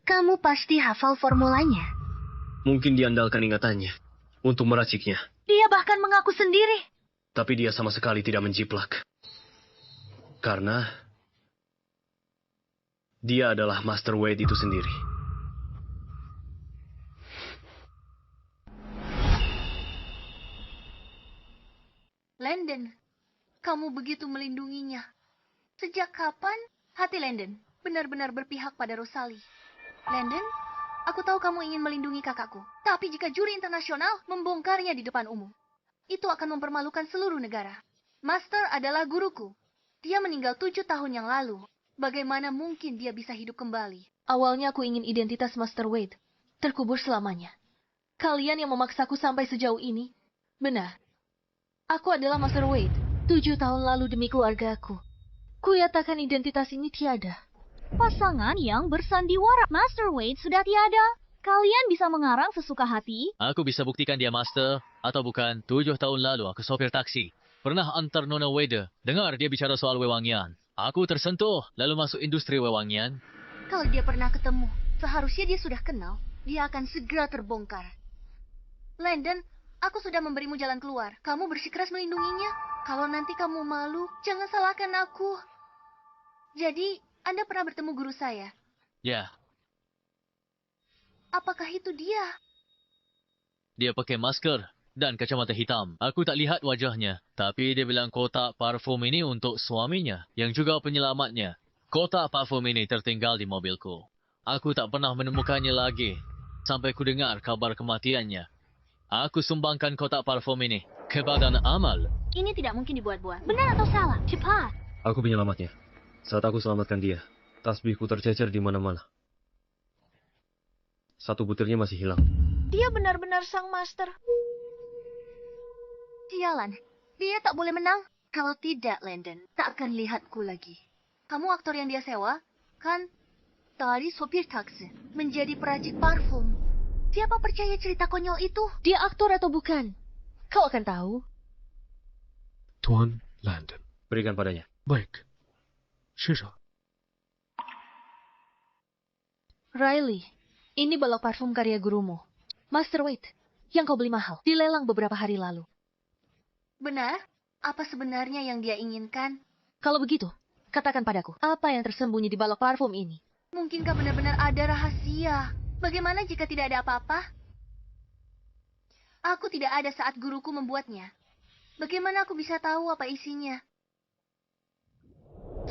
Kamu pasti hafal formulanya. Mungkin diandalkan ingatannya untuk meraciknya. Dia bahkan mengaku sendiri. Tapi dia sama sekali tidak menjiplak. Karena dia adalah Master Wade itu sendiri. Landon, kamu begitu melindunginya. Sejak kapan hati Landon benar-benar berpihak pada Rosalie? Landon, aku tahu kamu ingin melindungi kakakku. Tapi jika juri internasional membongkarnya di depan umum, itu akan mempermalukan seluruh negara. Master adalah guruku. Dia meninggal 7 tahun yang lalu. Bagaimana mungkin dia bisa hidup kembali? Awalnya aku ingin identitas Master Wade terkubur selamanya. Kalian yang memaksaku sampai sejauh ini. Benar. Aku adalah Master Wade. 7 tahun lalu demi keluargaku. Kuyatakan identitas ini tiada. Pasangan yang bersandiwara. Master Wade sudah tiada. Kalian bisa mengarang sesuka hati. Aku bisa buktikan dia master atau bukan. 7 tahun lalu aku sopir taksi. Pernah antar Nona Wade. Dengar dia bicara soal wewangian. Aku tersentuh lalu masuk industri wewangian. Kalau dia pernah ketemu, seharusnya dia sudah kenal. Dia akan segera terbongkar. Landon, aku sudah memberimu jalan keluar. Kamu bersikeras melindunginya. Kalau nanti kamu malu, jangan salahkan aku. Jadi, Anda pernah bertemu guru saya? Ya. Apakah itu dia? Dia pakai masker dan kacamata hitam. Aku tak lihat wajahnya. Tapi dia bilang kotak parfum ini untuk suaminya, yang juga penyelamatnya. Kotak parfum ini tertinggal di mobilku. Aku tak pernah menemukannya lagi, sampai ku dengar kabar kematiannya. Aku sumbangkan kotak parfum ini ke Badan Amal. Ini tidak mungkin dibuat-buat. Benar atau salah? Cepat. Aku penyelamatnya. Saat aku selamatkan dia, tasbihku tercecer di mana-mana. 1 butirnya masih hilang. Dia benar-benar sang master. Sialan, dia tak boleh menang. Kalau tidak, Landon, tak akan lihatku lagi. Kamu aktor yang dia sewa, kan? Dari sopir taksi, menjadi peracik parfum. Siapa percaya cerita konyol itu? Dia aktor atau bukan? Kau akan tahu. Tuan Landon. Berikan padanya. Baik. Shisha. Riley, ini balok parfum karya gurumu. Master Wade, yang kau beli mahal. Dilelang beberapa hari lalu. Benar? Apa sebenarnya yang dia inginkan? Kalau begitu, katakan padaku, apa yang tersembunyi di balok parfum ini? Mungkinkah benar-benar ada rahasia? Bagaimana jika tidak ada apa-apa? Aku tidak ada saat guruku membuatnya. Bagaimana aku bisa tahu apa isinya?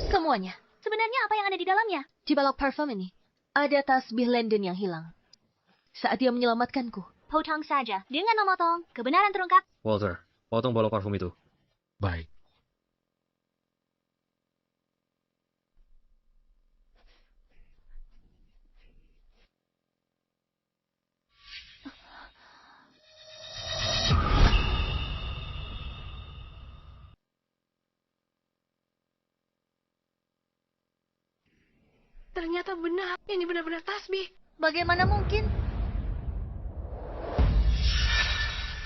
Semuanya. Sebenarnya apa yang ada di dalamnya? Di balok parfum ini, ada tasbih Landon yang hilang. Saat dia menyelamatkanku. Potong saja. Dengan memotong, kebenaran terungkap. Walter, potong balok parfum itu. Baik. Ternyata benar. Ini benar-benar tasbih. Bagaimana mungkin?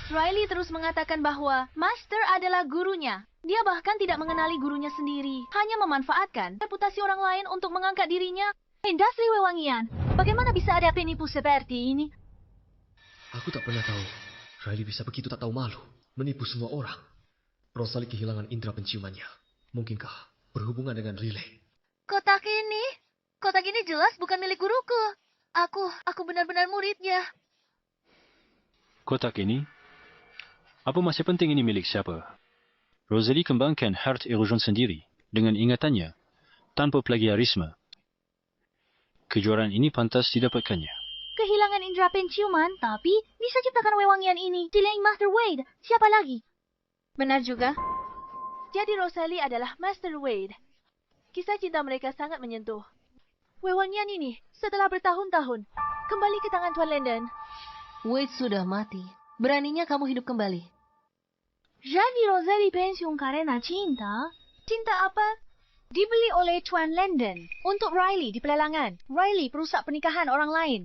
Riley terus mengatakan bahwa Master adalah gurunya. Dia bahkan tidak mengenali gurunya sendiri. Hanya memanfaatkan reputasi orang lain untuk mengangkat dirinya. Industri wewangian. Bagaimana bisa ada penipu seperti ini? Aku tak pernah tahu. Riley bisa begitu tak tahu malu. Menipu semua orang. Rosalie kehilangan indera penciumannya. Mungkinkah berhubungan dengan Riley? Kotak ini jelas bukan milik guruku. Aku benar-benar muridnya. Kotak ini? Apa masih penting ini milik siapa? Rosalie kembangkan Heart Erosion sendiri dengan ingatannya, tanpa plagiarisme. Kejuaraan ini pantas didapatkannya. Kehilangan indera penciuman, tapi bisa ciptakan wewangian ini. Selain Master Wade, siapa lagi? Benar juga. Jadi Rosalie adalah Master Wade. Kisah cinta mereka sangat menyentuh. Wewangian ini, setelah bertahun-tahun, kembali ke tangan Tuan Landon. Wade sudah mati. Beraninya kamu hidup kembali. Jadi Rosalie pensiun karena cinta? Cinta apa? Dibeli oleh Tuan Landon untuk Riley di pelelangan. Riley perusak pernikahan orang lain.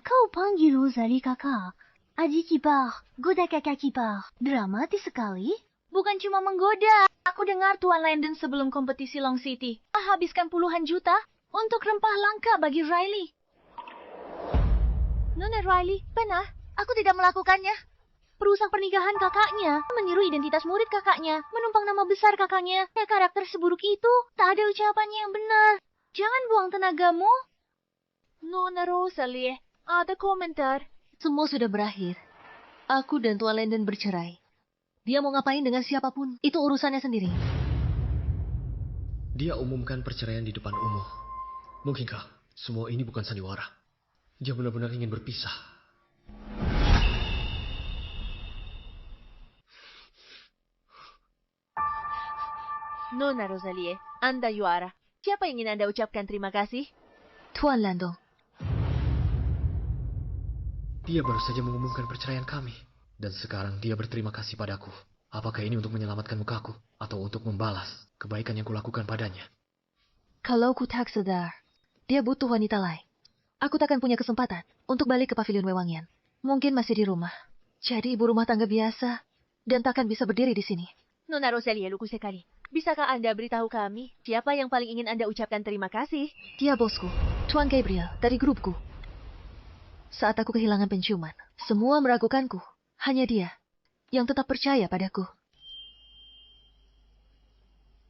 Kau panggil Rosalie kakak. Aji kipar, goda kakak kipar. Dramatis sekali. Bukan cuma menggoda. Aku dengar Tuan Landon sebelum kompetisi Long City habiskan puluhan juta untuk rempah langka bagi Riley. Nona Riley, benar. Aku tidak melakukannya. Perusak pernikahan kakaknya, meniru identitas murid kakaknya, menumpang nama besar kakaknya. Ya karakter seburuk itu, tak ada ucapannya yang benar. Jangan buang tenagamu. Nona Rosalie, ada komentar. Semua sudah berakhir. Aku dan Tuan Landon bercerai. Dia mau ngapain dengan siapapun, itu urusannya sendiri. Dia umumkan perceraian di depan umum. Mungkinkah semua ini bukan sandiwara? Dia benar-benar ingin berpisah. Nona Rosalie, Anda juara. Siapa yang ingin Anda ucapkan terima kasih? Tuan Landong. Dia baru saja mengumumkan perceraian kami. Dan sekarang dia berterima kasih padaku. Apakah ini untuk menyelamatkan mukaku? Atau untuk membalas kebaikan yang kulakukan padanya? Kalau ku tak sadar, dia butuh wanita lain. Aku takkan punya kesempatan untuk balik ke pavilion Wewangian. Mungkin masih di rumah. Jadi ibu rumah tangga biasa. Dan takkan bisa berdiri di sini. Nona Rosalie, lugu sekali. Bisakah Anda beritahu kami siapa yang paling ingin Anda ucapkan terima kasih? Dia bosku, Tuan Gabriel, dari grupku. Saat aku kehilangan penciuman, semua meragukanku. Hanya dia yang tetap percaya padaku.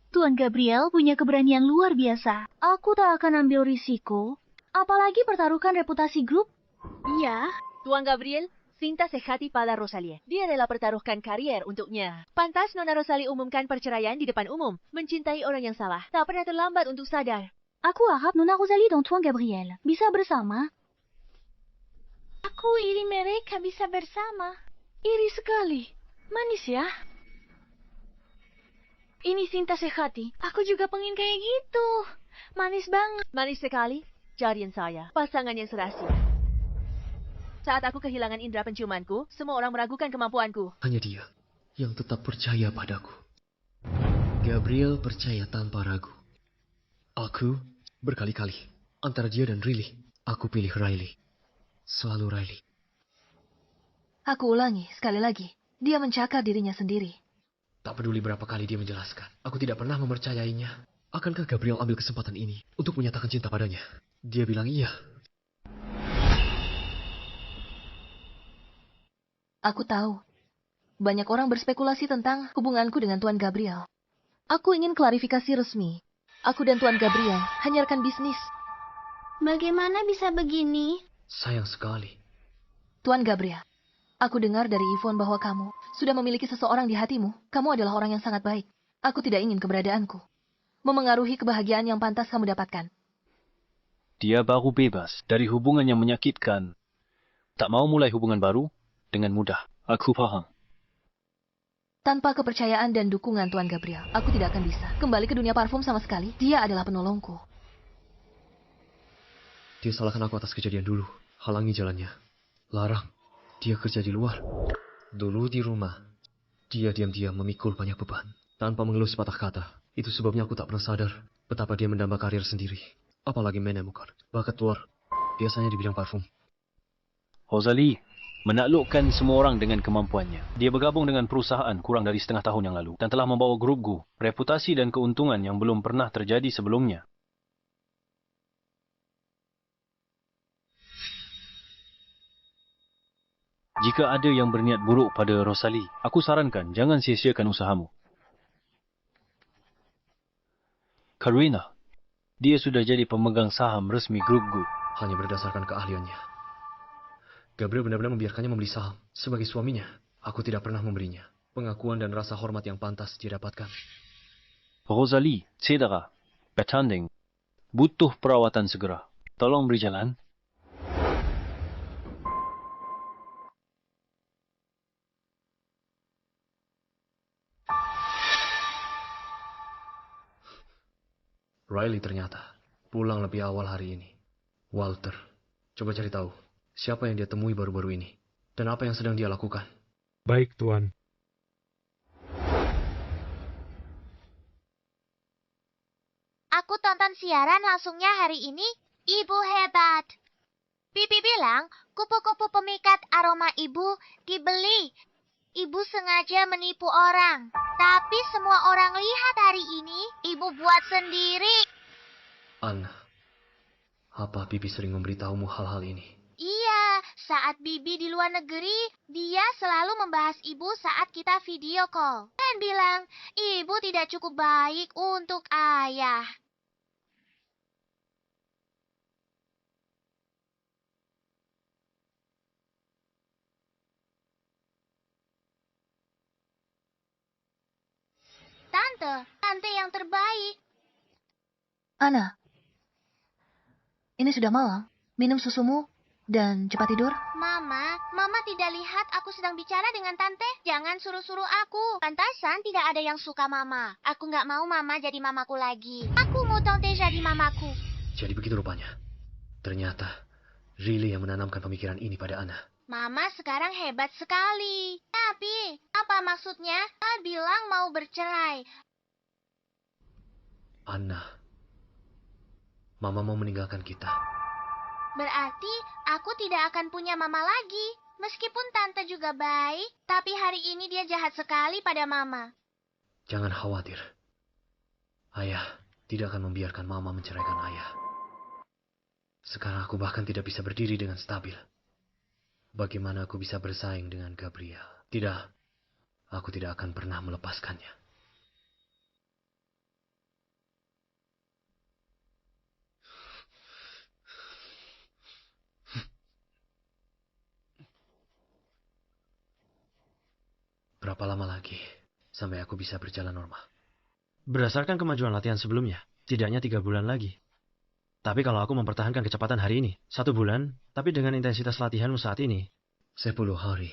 Tuan Gabriel punya keberanian luar biasa. Aku tak akan ambil risiko. Apalagi pertaruhkan reputasi grup. Iya. Tuan Gabriel, cinta sehati pada Rosalie. Dia rela pertaruhkan karier untuknya. Pantas Nona Rosalie umumkan perceraian di depan umum. Mencintai orang yang salah. Tak pernah terlambat untuk sadar. Aku harap Nona Rosalie dan Tuan Gabriel bisa bersama. Aku iri mereka bisa bersama. Iri sekali. Manis ya. Ini cinta sehati. Aku juga pengen kayak gitu. Manis banget. Manis sekali. Jarian saya. Pasangan yang serasi. Saat aku kehilangan indera penciumanku, semua orang meragukan kemampuanku. Hanya dia yang tetap percaya padaku. Gabriel percaya tanpa ragu. Aku berkali-kali antara dia dan Riley. Aku pilih Riley. Selalu Riley. Aku ulangi sekali lagi. Dia mencakar dirinya sendiri. Tak peduli berapa kali dia menjelaskan. Aku tidak pernah mempercayainya. Akankah Gabriel ambil kesempatan ini untuk menyatakan cinta padanya? Dia bilang iya. Aku tahu. Banyak orang berspekulasi tentang hubunganku dengan Tuan Gabriel. Aku ingin klarifikasi resmi. Aku dan Tuan Gabriel hanya rekan bisnis. Bagaimana bisa begini? Sayang sekali. Tuan Gabriel, aku dengar dari Yvonne bahwa kamu sudah memiliki seseorang di hatimu. Kamu adalah orang yang sangat baik. Aku tidak ingin keberadaanku memengaruhi kebahagiaan yang pantas kamu dapatkan. Dia baru bebas dari hubungan yang menyakitkan. Tak mau mulai hubungan baru dengan mudah. Aku paham. Tanpa kepercayaan dan dukungan Tuan Gabriel, aku tidak akan bisa kembali ke dunia parfum sama sekali. Dia adalah penolongku. Dia salahkan aku atas kejadian dulu. Halangi jalannya. Larang. Dia kerja di luar. Dulu di rumah. Dia diam-diam memikul banyak beban. Tanpa mengeluh sepatah kata. Itu sebabnya aku tak pernah sadar betapa dia mendamba karir sendiri. Apalagi menemukan bakat luar. Biasanya di bidang parfum. Rosalie menaklukkan semua orang dengan kemampuannya. Dia bergabung dengan perusahaan kurang dari setengah tahun yang lalu. Dan telah membawa grup Gu reputasi dan keuntungan yang belum pernah terjadi sebelumnya. Jika ada yang berniat buruk pada Rosalie, aku sarankan jangan sia-siakan usahamu. Karina, dia sudah jadi pemegang saham resmi grup Gu. Hanya berdasarkan keahliannya. Gabriel benar-benar membiarkannya membeli saham. Sebagai suaminya, aku tidak pernah memberinya pengakuan dan rasa hormat yang pantas dia dapatkan. Rosalie, cedera, bertanding, butuh perawatan segera. Tolong beri jalan. Riley ternyata pulang lebih awal hari ini. Walter, coba cari tahu siapa yang dia temui baru-baru ini dan apa yang sedang dia lakukan. Baik, Tuan. Aku tonton siaran langsungnya hari ini. Ibu hebat. Bibi bilang kupu-kupu pemikat aroma ibu dibeli. Ibu sengaja menipu orang. Tapi semua orang lihat hari ini, ibu buat sendiri. Anna, apa Bibi sering memberitahumu hal-hal ini? Iya, saat Bibi di luar negeri, dia selalu membahas ibu saat kita video call. Dan bilang, ibu tidak cukup baik untuk ayah. Tante yang terbaik. Ana, ini sudah malam. Minum susumu dan cepat tidur. Mama tidak lihat aku sedang bicara dengan Tante. Jangan suruh-suruh aku. Pantasan tidak ada yang suka Mama. Aku nggak mau Mama jadi mamaku lagi. Aku mau Tante jadi mamaku. Jadi begitu rupanya. Ternyata, Riley yang menanamkan pemikiran ini pada Ana. Mama sekarang hebat sekali. Tapi, apa maksudnya? Mama bilang mau bercerai. Ana, Mama mau meninggalkan kita. Berarti aku tidak akan punya mama lagi. Meskipun Tante juga baik, tapi hari ini dia jahat sekali pada Mama. Jangan khawatir. Ayah tidak akan membiarkan Mama menceraikan Ayah. Sekarang aku bahkan tidak bisa berdiri dengan stabil. Bagaimana aku bisa bersaing dengan Gabriel? Tidak, aku tidak akan pernah melepaskannya. Berapa lama lagi sampai aku bisa berjalan normal? Berdasarkan kemajuan latihan sebelumnya, tidaknya 3 bulan lagi. Tapi kalau aku mempertahankan kecepatan hari ini, 1 bulan, tapi dengan intensitas latihanmu saat ini, 10 hari.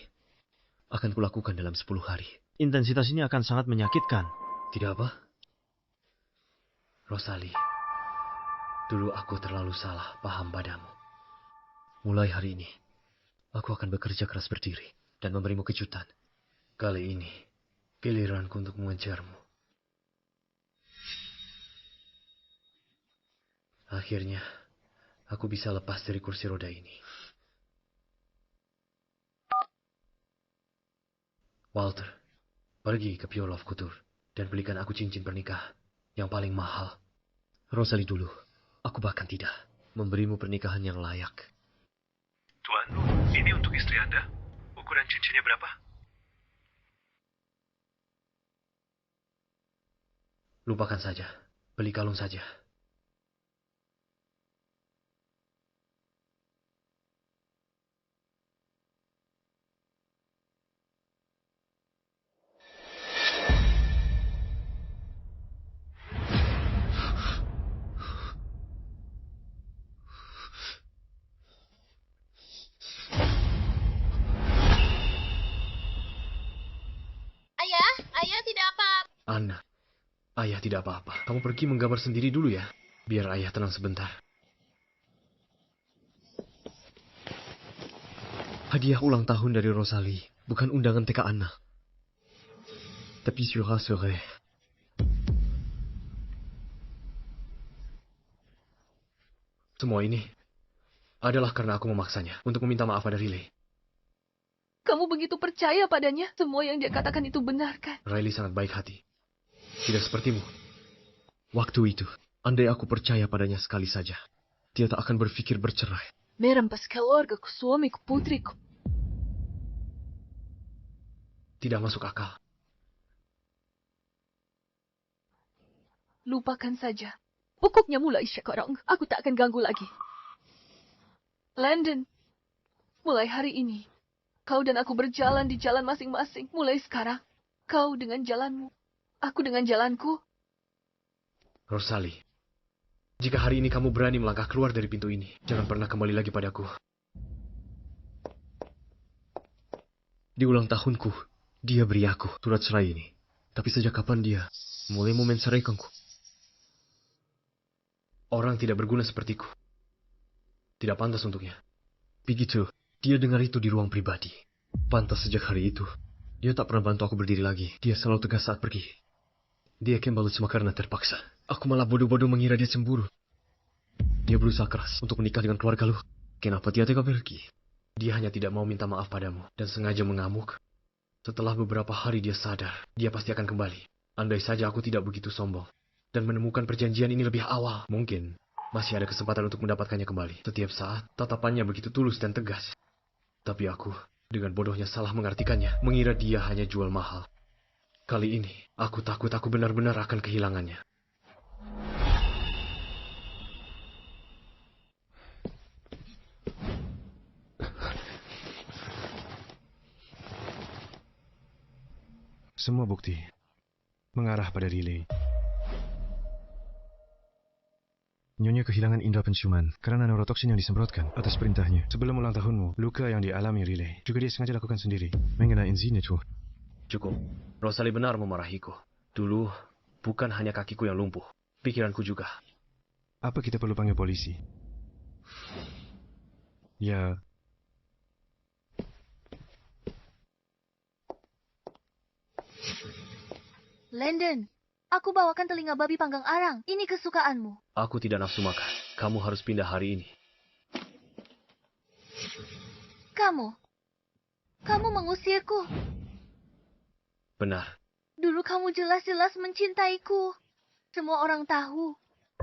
Akan kulakukan dalam 10 hari. Intensitas ini akan sangat menyakitkan. Tidak apa? Rosalie, dulu aku terlalu salah paham padamu. Mulai hari ini, aku akan bekerja keras berdiri dan memberimu kejutan. Kali ini, giliranku untuk mengejarmu. Akhirnya, aku bisa lepas dari kursi roda ini. Walter, pergi ke Pure Love Couture dan belikan aku cincin pernikahan yang paling mahal. Rosalie dulu, aku bahkan tidak memberimu pernikahan yang layak. Tuan, ini untuk istri Anda. Ukuran cincinnya berapa? Lupakan saja, beli kalung saja. Ayah tidak apa. Ana, Ayah tidak apa-apa. Kamu pergi menggambar sendiri dulu ya. Biar Ayah tenang sebentar. Hadiah ulang tahun dari Rosalie, bukan undangan TK Anna. Tapi je rassurerai. Semua ini adalah karena aku memaksanya untuk meminta maaf pada Riley. Kamu begitu percaya padanya? Semua yang dia katakan itu benar, kan? Riley sangat baik hati. Tidak sepertimu. Waktu itu, andai aku percaya padanya sekali saja, dia tak akan berpikir bercerai. Merampas keluarga ku, suamiku, putriku. Tidak masuk akal. Lupakan saja. Pokoknya mulai sekarang, aku tak akan ganggu lagi. Landon, mulai hari ini, kau dan aku berjalan di jalan masing-masing. Mulai sekarang, kau dengan jalanmu, aku dengan jalanku. Rosalie, jika hari ini kamu berani melangkah keluar dari pintu ini, jangan pernah kembali lagi padaku. Di ulang tahunku, dia beri aku surat cerai ini. Tapi sejak kapan dia mulai mau menceraikanku? Orang tidak berguna sepertiku. Tidak pantas untuknya. Begitu, dia dengar itu di ruang pribadi. Pantas sejak hari itu, dia tak pernah bantu aku berdiri lagi. Dia selalu tegas saat pergi. Dia kembali cuma karena terpaksa. Aku malah bodoh-bodoh mengira dia cemburu. Dia berusaha keras untuk menikah dengan keluarga lu. Kenapa dia tega pergi? Dia hanya tidak mau minta maaf padamu dan sengaja mengamuk. Setelah beberapa hari dia sadar, dia pasti akan kembali. Andai saja aku tidak begitu sombong dan menemukan perjanjian ini lebih awal, mungkin masih ada kesempatan untuk mendapatkannya kembali. Setiap saat, tatapannya begitu tulus dan tegas. Tapi aku, dengan bodohnya salah mengartikannya, mengira dia hanya jual mahal. Kali ini, aku takut aku benar-benar akan kehilangannya. Semua bukti mengarah pada Riley. Nyonya kehilangan indera penciuman karena neurotoksin yang disemprotkan atas perintahnya. Sebelum ulang tahunmu, luka yang dialami Riley juga dia sengaja lakukan sendiri. Mengenai Zine itu. Cukup. Rosalie benar memarahiku. Dulu, bukan hanya kakiku yang lumpuh. Pikiranku juga. Apa kita perlu panggil polisi? Ya. Landon, aku bawakan telinga babi panggang arang. Ini kesukaanmu. Aku tidak nafsu makan. Kamu harus pindah hari ini. Kamu mengusirku. Benar. Dulu kamu jelas-jelas mencintaiku. Semua orang tahu.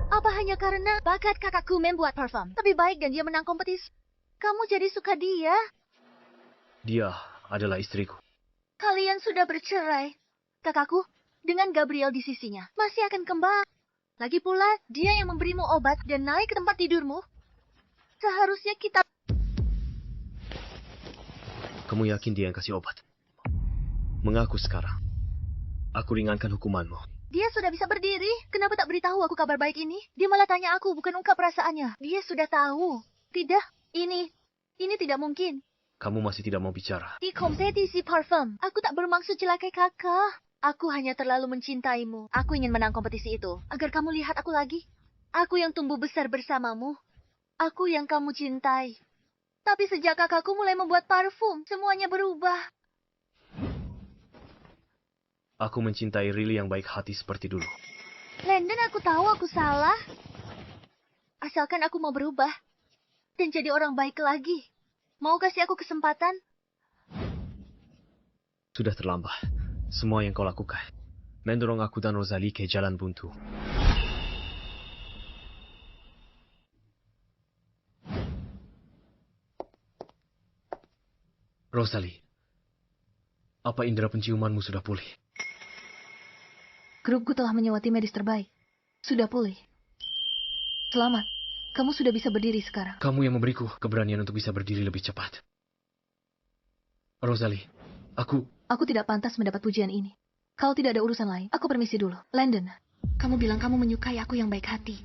Apa hanya karena bakat kakakku membuat parfum? Lebih baik dan dia menang kompetisi. Kamu jadi suka dia. Dia adalah istriku. Kalian sudah bercerai. Kakakku, dengan Gabriel di sisinya, masih akan kembali. Lagi pula, dia yang memberimu obat dan naik ke tempat tidurmu. Seharusnya kita... Kamu yakin dia yang kasih obat? Mengaku sekarang. Aku ringankan hukumanmu. Dia sudah bisa berdiri. Kenapa tak beritahu aku kabar baik ini? Dia malah tanya aku, bukan ungkap perasaannya. Dia sudah tahu. Tidak, ini tidak mungkin. Kamu masih tidak mau bicara. Di kompetisi parfum, aku tak bermaksud celakai kakak. Aku hanya terlalu mencintaimu. Aku ingin menang kompetisi itu, agar kamu lihat aku lagi. Aku yang tumbuh besar bersamamu. Aku yang kamu cintai. Tapi sejak kakakku mulai membuat parfum, semuanya berubah. Aku mencintai Riley yang baik hati seperti dulu. Landon, aku tahu aku salah. Asalkan aku mau berubah. Dan jadi orang baik lagi. Mau kasih aku kesempatan? Sudah terlambat. Semua yang kau lakukan mendorong aku dan Rosalie ke jalan buntu. Rosalie, apa indera penciumanmu sudah pulih? Grupku telah menyewa tim medis terbaik. Sudah pulih. Selamat. Kamu sudah bisa berdiri sekarang. Kamu yang memberiku keberanian untuk bisa berdiri lebih cepat. Rosalie, Aku tidak pantas mendapat pujian ini. Kalau tidak ada urusan lain, aku permisi dulu. Landon, kamu bilang kamu menyukai aku yang baik hati.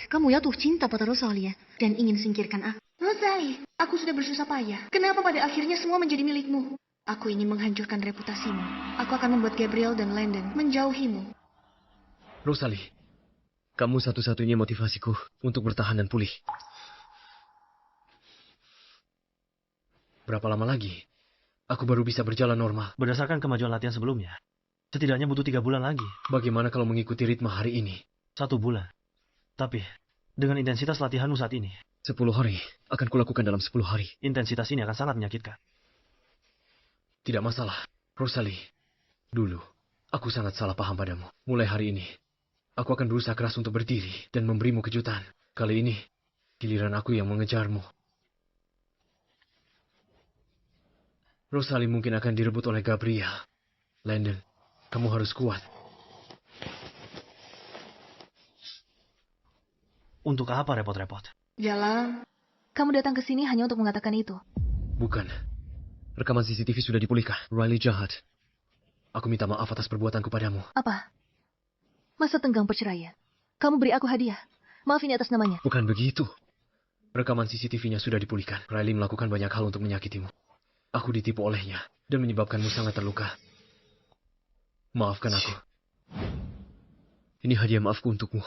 Kamu jatuh cinta pada Rosalie dan ingin singkirkan aku. Rosalie, aku sudah bersusah payah. Kenapa pada akhirnya semua menjadi milikmu? Aku ingin menghancurkan reputasimu. Aku akan membuat Gabriel dan Landon menjauhimu. Rosalie, kamu satu-satunya motivasiku untuk bertahan dan pulih. Berapa lama lagi? Aku baru bisa berjalan normal. Berdasarkan kemajuan latihan sebelumnya, setidaknya butuh 3 bulan lagi. Bagaimana kalau mengikuti ritme hari ini? 1 bulan. Tapi, dengan intensitas latihanmu saat ini, 10 hari akan kulakukan dalam 10 hari. Intensitas ini akan sangat menyakitkan. Tidak masalah, Rosalie. Dulu, aku sangat salah paham padamu. Mulai hari ini, aku akan berusaha keras untuk berdiri dan memberimu kejutan. Kali ini, giliran aku yang mengejarmu. Rosalie mungkin akan direbut oleh Gabriel. Landon, kamu harus kuat. Untuk apa repot-repot? Jalan. Kamu datang ke sini hanya untuk mengatakan itu. Bukan. Rekaman CCTV sudah dipulihkan. Riley jahat. Aku minta maaf atas perbuatanku padamu. Apa? Masa tenggang perceraian? Kamu beri aku hadiah. Maaf ini atas namanya. Bukan begitu. Rekaman CCTV-nya sudah dipulihkan. Riley melakukan banyak hal untuk menyakitimu. Aku ditipu olehnya dan menyebabkanmu sangat terluka. Maafkan aku. Ini hadiah maafku untukmu.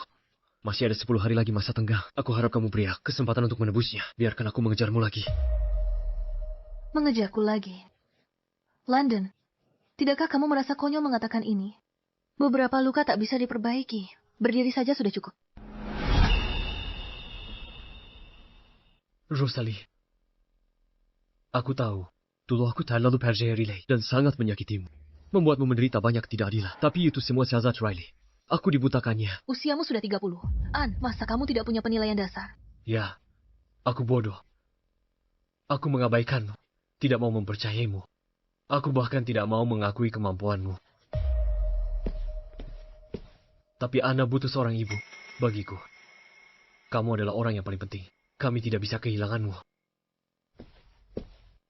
Masih ada 10 hari lagi masa tenggang. Aku harap kamu beri kesempatan untuk menebusnya. Biarkan aku mengejarmu lagi. Mengejarku lagi? Landon, tidakkah kamu merasa konyol mengatakan ini? Beberapa luka tak bisa diperbaiki. Berdiri saja sudah cukup. Rosalie, aku tahu. Dulu aku terlalu percaya Riley dan sangat menyakitimu. Membuatmu menderita banyak ketidakadilan. Tapi itu semua siasat Riley. Aku dibutakannya. Usiamu sudah 30. Ann, masa kamu tidak punya penilaian dasar? Ya, aku bodoh. Aku mengabaikanmu. Tidak mau mempercayaimu. Aku bahkan tidak mau mengakui kemampuanmu. Tapi Anna butuh seorang ibu. Bagiku, kamu adalah orang yang paling penting. Kami tidak bisa kehilanganmu.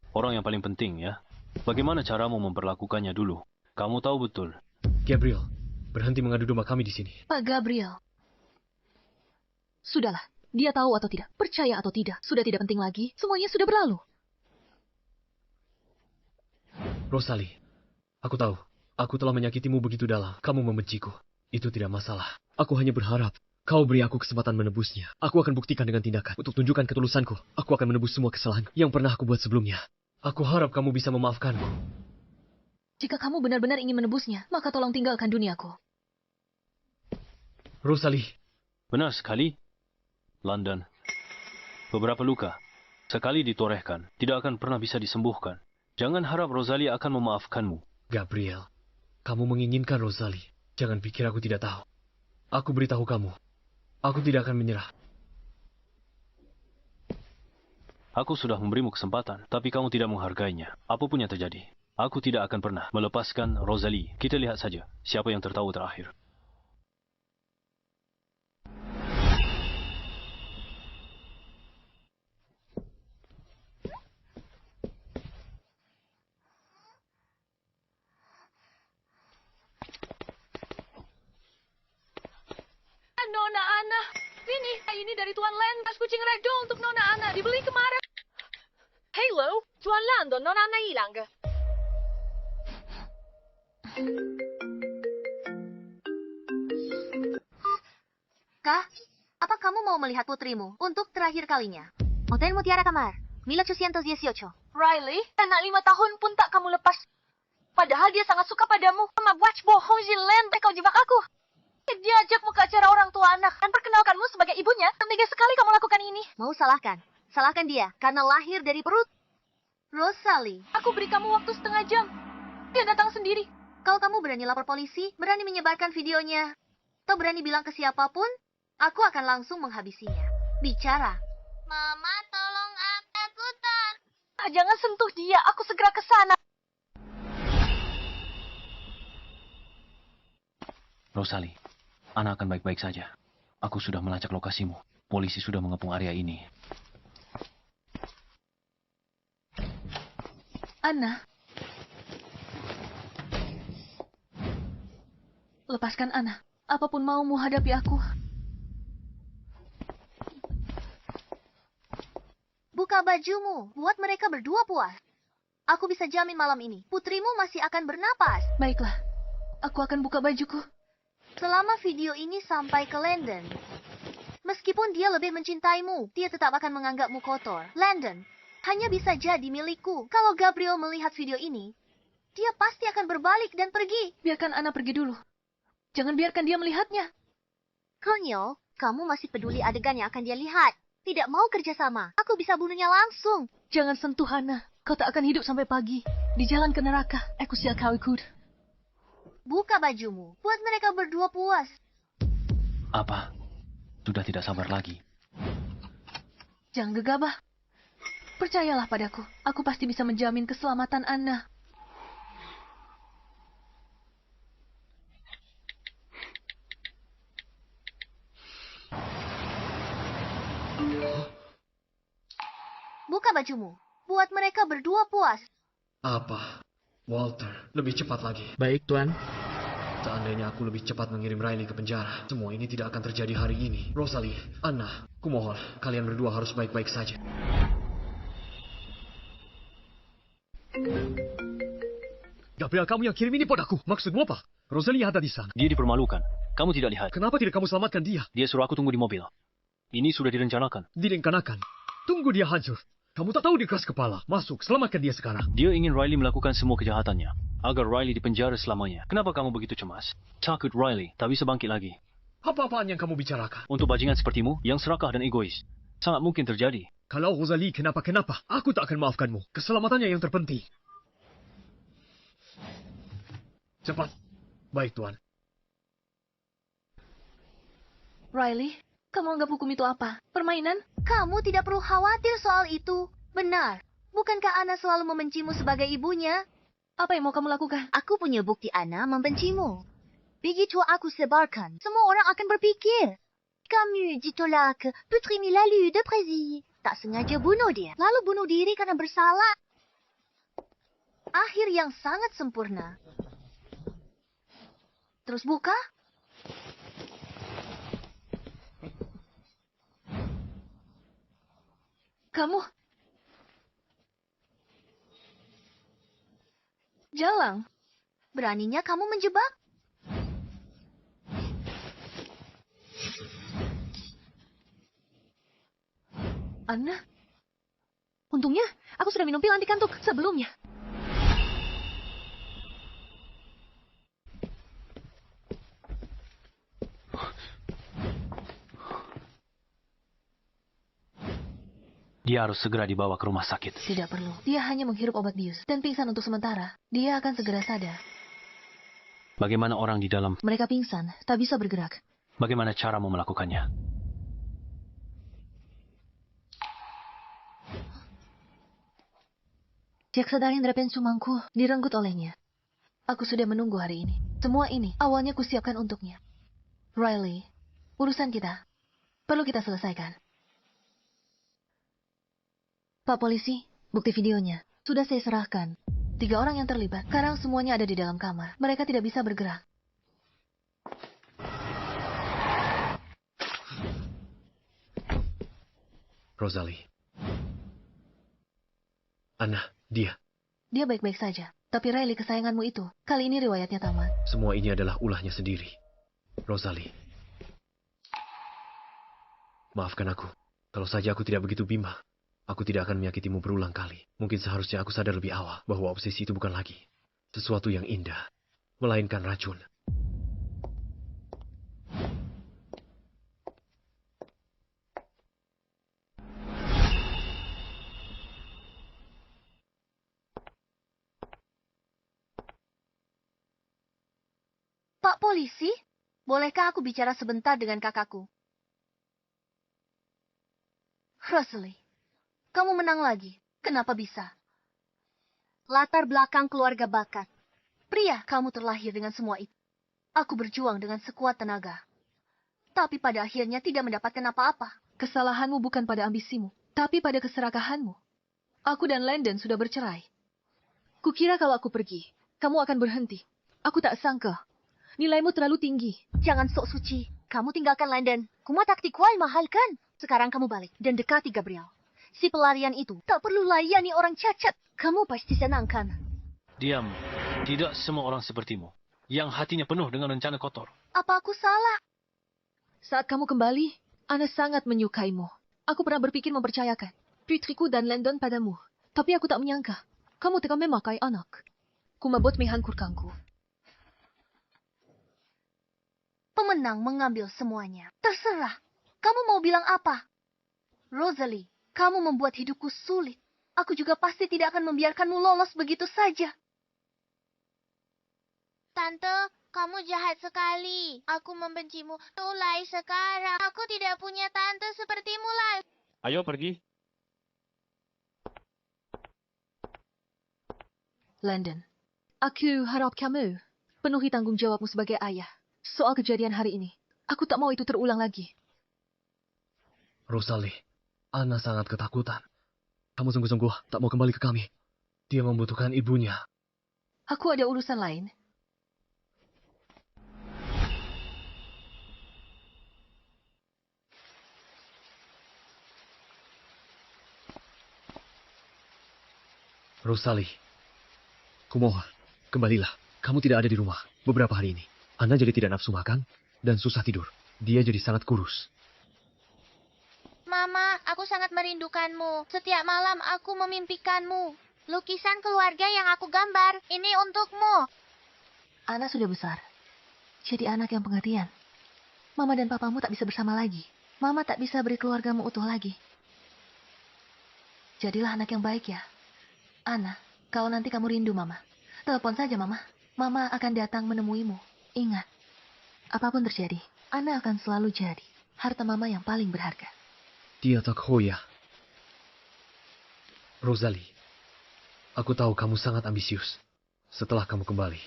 Orang yang paling penting ya. Bagaimana caramu memperlakukannya dulu? Kamu tahu betul. Gabriel, berhenti mengadu domba kami di sini. Pak Gabriel. Sudahlah, dia tahu atau tidak, percaya atau tidak, sudah tidak penting lagi, semuanya sudah berlalu. Rosalie, aku tahu, aku telah menyakitimu begitu dalam, kamu membenciku. Itu tidak masalah. Aku hanya berharap kau beri aku kesempatan menebusnya. Aku akan buktikan dengan tindakan. Untuk tunjukkan ketulusanku, aku akan menebus semua kesalahan yang pernah aku buat sebelumnya. Aku harap kamu bisa memaafkanku. Jika kamu benar-benar ingin menebusnya, maka tolong tinggalkan duniaku. Rosalie. Benar sekali. London. Beberapa luka, sekali ditorehkan, tidak akan pernah bisa disembuhkan. Jangan harap Rosalie akan memaafkanmu. Gabriel, kamu menginginkan Rosalie. Jangan pikir aku tidak tahu. Aku beritahu kamu, aku tidak akan menyerah. Aku sudah memberimu kesempatan, tapi kamu tidak menghargainya. Apapun yang terjadi, aku tidak akan pernah melepaskan Rosalie. Kita lihat saja siapa yang tertawa terakhir. Nona Ana, ini dari Tuan Landon, kucing ragdoll untuk Nona Ana, dibeli kemarin. Hello, Tuan Landon, Nona Ana hilang. Kah, apa kamu mau melihat putrimu untuk terakhir kalinya? Hotel Mutiara Kamar, 1818. Riley, anak 5 tahun pun tak kamu lepas. Padahal dia sangat suka padamu. Mama watch bohong Jilen, kau jebak aku. Dia ajakmu ke acara orang tua anak dan perkenalkanmu sebagai ibunya. Tega sekali kamu lakukan ini. Mau salahkan? Salahkan dia karena lahir dari perut Rosalie. Aku beri kamu waktu setengah jam. Dia datang sendiri. Kalau kamu berani lapor polisi, berani menyebarkan videonya, atau berani bilang ke siapapun, aku akan langsung menghabisinya. Bicara. Mama, tolong aku tak. Jangan sentuh dia, aku segera ke sana. Rosalie, Ana akan baik-baik saja. Aku sudah melacak lokasimu. Polisi sudah mengepung area ini. Ana. Lepaskan Ana. Apapun maumu hadapi aku. Buka bajumu, buat mereka berdua puas. Aku bisa jamin malam ini, putrimu masih akan bernapas. Baiklah, aku akan buka bajuku. Selama video ini sampai ke Landon, meskipun dia lebih mencintaimu, dia tetap akan menganggapmu kotor. Landon hanya bisa jadi milikku. Kalau Gabriel melihat video ini, dia pasti akan berbalik dan pergi. Biarkan Ana pergi dulu. Jangan biarkan dia melihatnya. Konyol, kamu masih peduli adegan yang akan dia lihat. Tidak mau kerjasama. Aku bisa bunuhnya langsung. Jangan sentuh Ana. Kau tak akan hidup sampai pagi. Di jalan ke neraka. Aku sial kau ikut. Buka bajumu. Buat mereka berdua puas. Apa? Sudah tidak sabar lagi. Jangan gegabah. Percayalah padaku. Aku pasti bisa menjamin keselamatan Ana. Buka bajumu. Buat mereka berdua puas. Apa? Walter, lebih cepat lagi. Baik, Tuan. Seandainya aku lebih cepat mengirim Riley ke penjara, semua ini tidak akan terjadi hari ini. Rosalie, Anna, kumohon, kalian berdua harus baik-baik saja. Gabriel, kamu yang kirim ini padaku. Maksudmu apa? Rosalie ada di sana. Dia dipermalukan. Kamu tidak lihat. Kenapa tidak kamu selamatkan dia? Dia suruh aku tunggu di mobil. Ini sudah direncanakan. Direncanakan? Tunggu dia hancur. Kamu tak tahu dia keras kepala. Masuk, selamatkan dia sekarang. Dia ingin Riley melakukan semua kejahatannya, agar Riley dipenjara selamanya. Kenapa kamu begitu cemas? Takut Riley tak bisa bangkit lagi. Apa-apaan yang kamu bicarakan? Untuk bajingan sepertimu, yang serakah dan egois, sangat mungkin terjadi. Kalau Rosalie kenapa-kenapa, aku tak akan maafkanmu. Keselamatannya yang terpenting. Cepat. Baik, Tuan. Riley, kamu anggap hukum itu apa? Permainan? Kamu tidak perlu khawatir soal itu. Benar. Bukankah Ana selalu membencimu sebagai ibunya? Apa yang mau kamu lakukan? Aku punya bukti Ana membencimu. Begitu aku sebarkan, semua orang akan berpikir, kamu ditolak, putrimu lalu depresi. Tak sengaja bunuh dia, lalu bunuh diri karena bersalah. Akhir yang sangat sempurna. Terus buka. Kamu... Jalang. Beraninya kamu menjebak? Anna? Untungnya, aku sudah minum pil anti kantuk sebelumnya. Dia harus segera dibawa ke rumah sakit. Tidak perlu. Dia hanya menghirup obat bius dan pingsan untuk sementara. Dia akan segera sadar. Bagaimana orang di dalam? Mereka pingsan, tak bisa bergerak. Bagaimana caramu melakukannya? Jaksa Darendra Pensumangku direnggut olehnya. Aku sudah menunggu hari ini. Semua ini awalnya kusiapkan untuknya. Riley, urusan kita perlu kita selesaikan. Pak polisi, bukti videonya sudah saya serahkan. 3 orang yang terlibat. Sekarang semuanya ada di dalam kamar. Mereka tidak bisa bergerak. Rosalie. Anna, dia. Dia baik-baik saja. Tapi Riley kesayanganmu itu, kali ini riwayatnya tamat. Semua ini adalah ulahnya sendiri. Rosalie. Maafkan aku. Kalau saja aku tidak begitu bimbang, aku tidak akan menyakitimu berulang kali. Mungkin seharusnya aku sadar lebih awal bahwa obsesi itu bukan lagi sesuatu yang indah, melainkan racun. Pak polisi, bolehkah aku bicara sebentar dengan kakakku? Rosalie, kamu menang lagi. Kenapa bisa? Latar belakang keluarga bakat. Pria, kamu terlahir dengan semua itu. Aku berjuang dengan sekuat tenaga. Tapi pada akhirnya tidak mendapatkan apa-apa. Kesalahanmu bukan pada ambisimu, tapi pada keserakahanmu. Aku dan Landon sudah bercerai. Kukira kalau aku pergi, kamu akan berhenti. Aku tak sangka. Nilaimu terlalu tinggi. Jangan sok suci. Kamu tinggalkan Landon. Kuma taktik wal mahal kan? Sekarang kamu balik dan dekati Gabriel. Si pelarian itu tak perlu layani orang cacat. Kamu pasti senang kan? Diam. Tidak semua orang sepertimu. Yang hatinya penuh dengan rencana kotor. Apa aku salah? Saat kamu kembali, Ana sangat menyukaimu. Aku pernah berpikir mempercayakan putriku dan Landon padamu. Tapi aku tak menyangka. Kamu tega memakai anak. Kumabot menghancurkanku. Pemenang mengambil semuanya. Terserah. Kamu mau bilang apa? Rosalie, kamu membuat hidupku sulit. Aku juga pasti tidak akan membiarkanmu lolos begitu saja. Tante, kamu jahat sekali. Aku membencimu mulai sekarang. Aku tidak punya tante sepertimu lagi. Ayo pergi. Landon, aku harap kamu penuhi tanggung jawabmu sebagai ayah. Soal kejadian hari ini, aku tak mau itu terulang lagi. Rosalie, Anna sangat ketakutan. Kamu sungguh-sungguh tak mau kembali ke kami. Dia membutuhkan ibunya. Aku ada urusan lain. Rosalie, kumohon, kembalilah. Kamu tidak ada di rumah beberapa hari ini. Anna jadi tidak nafsu makan dan susah tidur. Dia jadi sangat kurus. Mama, aku sangat merindukanmu. Setiap malam aku memimpikanmu. Lukisan keluarga yang aku gambar, ini untukmu. Anna sudah besar. Jadi anak yang pengertian. Mama dan papamu tak bisa bersama lagi. Mama tak bisa beri keluargamu utuh lagi. Jadilah anak yang baik ya. Anna, kalau nanti kamu rindu Mama, telepon saja Mama. Mama akan datang menemuimu. Ingat, apapun terjadi, Anna akan selalu jadi harta Mama yang paling berharga. Dia tak hoya. Rosalie, aku tahu kamu sangat ambisius. Setelah kamu kembali,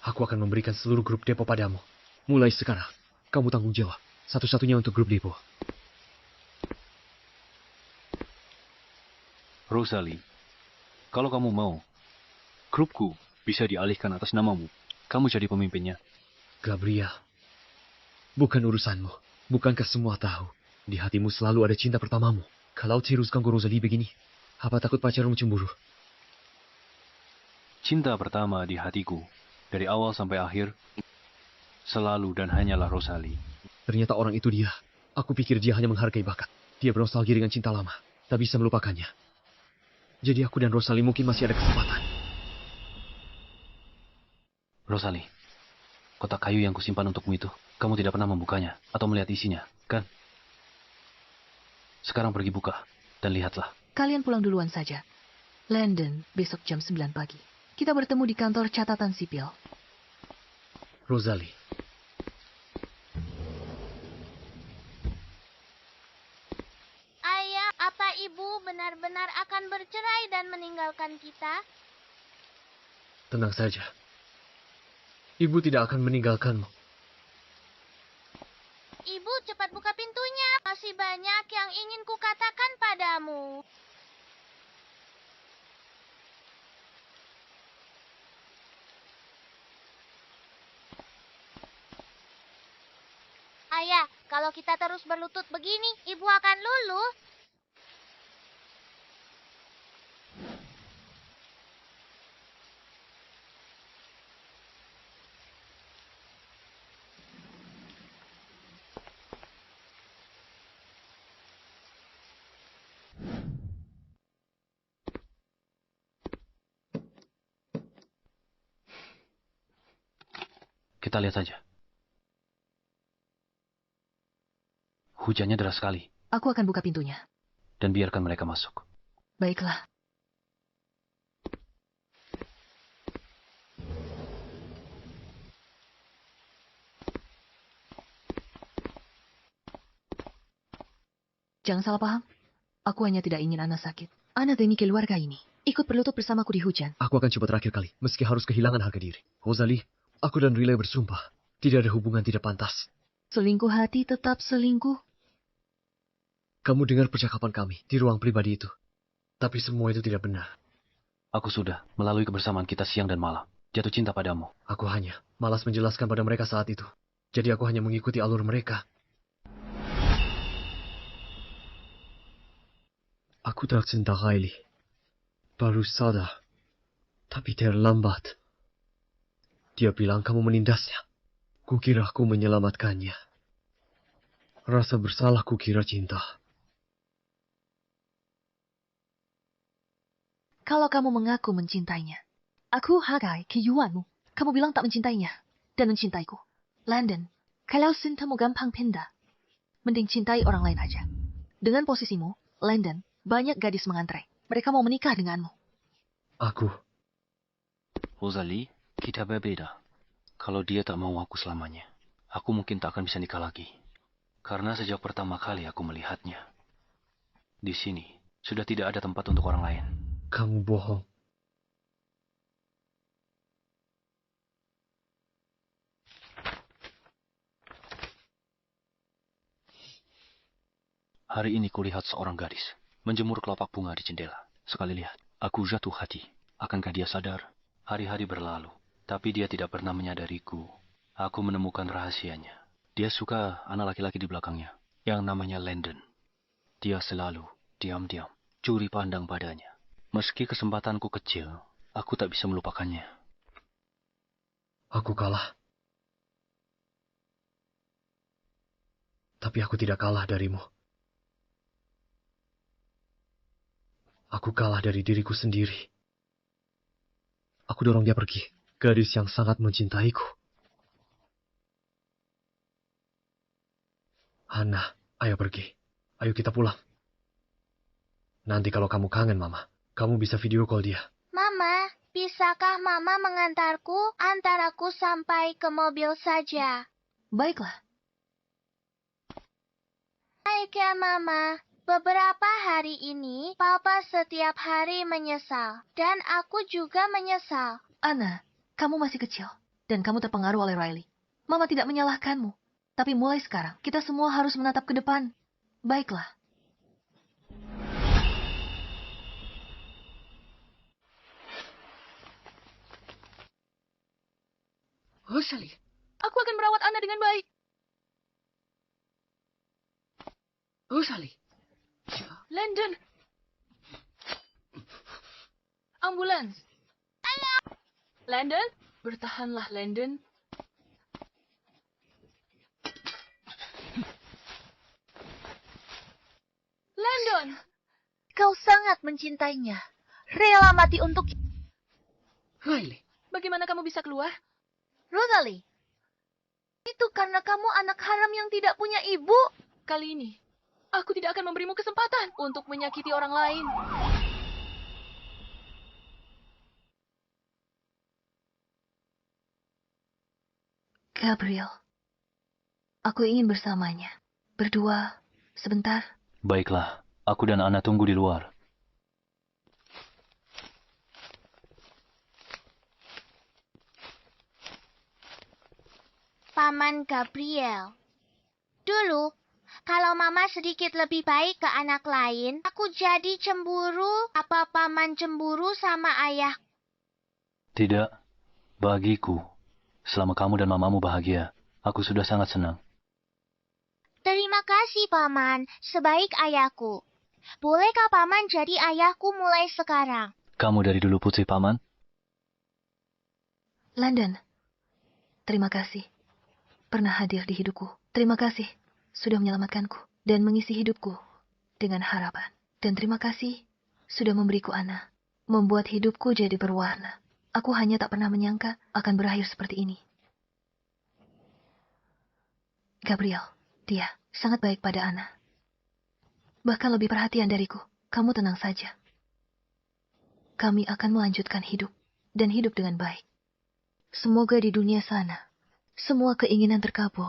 aku akan memberikan seluruh grup depo padamu. Mulai sekarang, kamu tanggung jawab. Satu-satunya untuk grup depo. Rosalie, kalau kamu mau, grupku bisa dialihkan atas namamu. Kamu jadi pemimpinnya. Gabriel, bukan urusanmu. Bukankah semua tahu? Di hatimu selalu ada cinta pertamamu. Kalau teruskan ke Rosalie begini, apa takut pacarmu cemburu? Cinta pertama di hatiku, dari awal sampai akhir, selalu dan hanyalah Rosalie. Ternyata orang itu dia. Aku pikir dia hanya menghargai bakat. Dia bernostalgia dengan cinta lama, tak bisa melupakannya. Jadi aku dan Rosalie mungkin masih ada kesempatan. Rosalie, kotak kayu yang kusimpan untukmu itu, kamu tidak pernah membukanya atau melihat isinya, kan? Sekarang pergi buka dan lihatlah. Kalian pulang duluan saja. Landon, besok jam 9 pagi. Kita bertemu di kantor catatan sipil. Rosalie. Ayah, apa ibu benar-benar akan bercerai dan meninggalkan kita? Tenang saja. Ibu tidak akan meninggalkanmu. Ibu, cepat buka pintunya. Masih banyak yang ingin kukatakan padamu. Ayah, kalau kita terus berlutut begini, ibu akan luluh. Kita lihat saja. Hujannya deras sekali. Aku akan buka pintunya. Dan biarkan mereka masuk. Baiklah. Jangan salah paham. Aku hanya tidak ingin Ana sakit. Ana demi keluarga ini. Ikut berlutut bersamaku di hujan. Aku akan coba terakhir kali, meski harus kehilangan harga diri. Rosalie, aku dan Riley bersumpah. Tidak ada hubungan tidak pantas. Selingkuh hati tetap selingkuh. Kamu dengar percakapan kami di ruang pribadi itu. Tapi semua itu tidak benar. Aku sudah, melalui kebersamaan kita siang dan malam, jatuh cinta padamu. Aku hanya malas menjelaskan pada mereka saat itu. Jadi aku hanya mengikuti alur mereka. Aku tercinta Riley. Baru sadar. Tapi terlambat. Dia bilang kamu menindasnya. Kukira aku menyelamatkannya. Rasa bersalah kukira cinta. Kalau kamu mengaku mencintainya, aku hargai kejuanmu. Kamu bilang tak mencintainya dan mencintaiku. Landon, kalau cintamu gampang pindah, mending cintai orang lain aja. Dengan posisimu, Landon, banyak gadis mengantre. Mereka mau menikah denganmu. Aku. Rosalie, kita berbeda. Kalau dia tak mau aku selamanya, aku mungkin tak akan bisa nikah lagi. Karena sejak pertama kali aku melihatnya, di sini sudah tidak ada tempat untuk orang lain. Kamu bohong. Hari ini kulihat seorang gadis menjemur kelopak bunga di jendela. Sekali lihat, aku jatuh hati. Akankah dia sadar? Hari-hari berlalu, tapi dia tidak pernah menyadariku. Aku menemukan rahasianya. Dia suka anak laki-laki di belakangnya, yang namanya Landon. Dia selalu diam-diam, curi pandang padanya. Meski kesempatanku kecil, aku tak bisa melupakannya. Aku kalah. Tapi aku tidak kalah darimu. Aku kalah dari diriku sendiri. Aku dorong dia pergi. Gadis yang sangat mencintaiku. Hana, ayo pergi. Ayo kita pulang. Nanti kalau kamu kangen Mama, kamu bisa video call dia. Mama, bisakah Mama mengantarku? Antar aku sampai ke mobil saja. Baiklah. Baik ya, Mama. Beberapa hari ini, Papa setiap hari menyesal. Dan aku juga menyesal. Ana, kamu masih kecil. Dan kamu terpengaruh oleh Riley. Mama tidak menyalahkanmu. Tapi mulai sekarang, kita semua harus menatap ke depan. Baiklah. Rosalie, Aku akan merawat Ana dengan baik. Rosalie. Landon. Ambulans. Landon, bertahanlah, Landon. Landon. Kau sangat mencintainya. Rela mati untuk... Riley. Bagaimana kamu bisa keluar? Rosalie. Itu karena kamu anak haram yang tidak punya ibu. Kali ini, aku tidak akan memberimu kesempatan untuk menyakiti orang lain. Gabriel, aku ingin bersamanya. Berdua, sebentar. Baiklah, aku dan Ana tunggu di luar. Paman Gabriel. Dulu, kalau Mama sedikit lebih baik ke anak lain, aku jadi cemburu. Apa Paman cemburu sama ayah? Tidak, bagiku. Selama kamu dan mamamu bahagia, aku sudah sangat senang. Terima kasih, Paman. Sebaik ayahku. Bolehkah Paman jadi ayahku mulai sekarang? Kamu dari dulu putri Paman? Landon, terima kasih. Pernah hadir di hidupku. Terima kasih sudah menyelamatkanku dan mengisi hidupku dengan harapan. Dan terima kasih sudah memberiku Ana, membuat hidupku jadi berwarna. Aku hanya tak pernah menyangka akan berakhir seperti ini. Gabriel, dia sangat baik pada Ana. Bahkan lebih perhatian dariku. Kamu tenang saja. Kami akan melanjutkan hidup dan hidup dengan baik. Semoga di dunia sana semua keinginan terkabul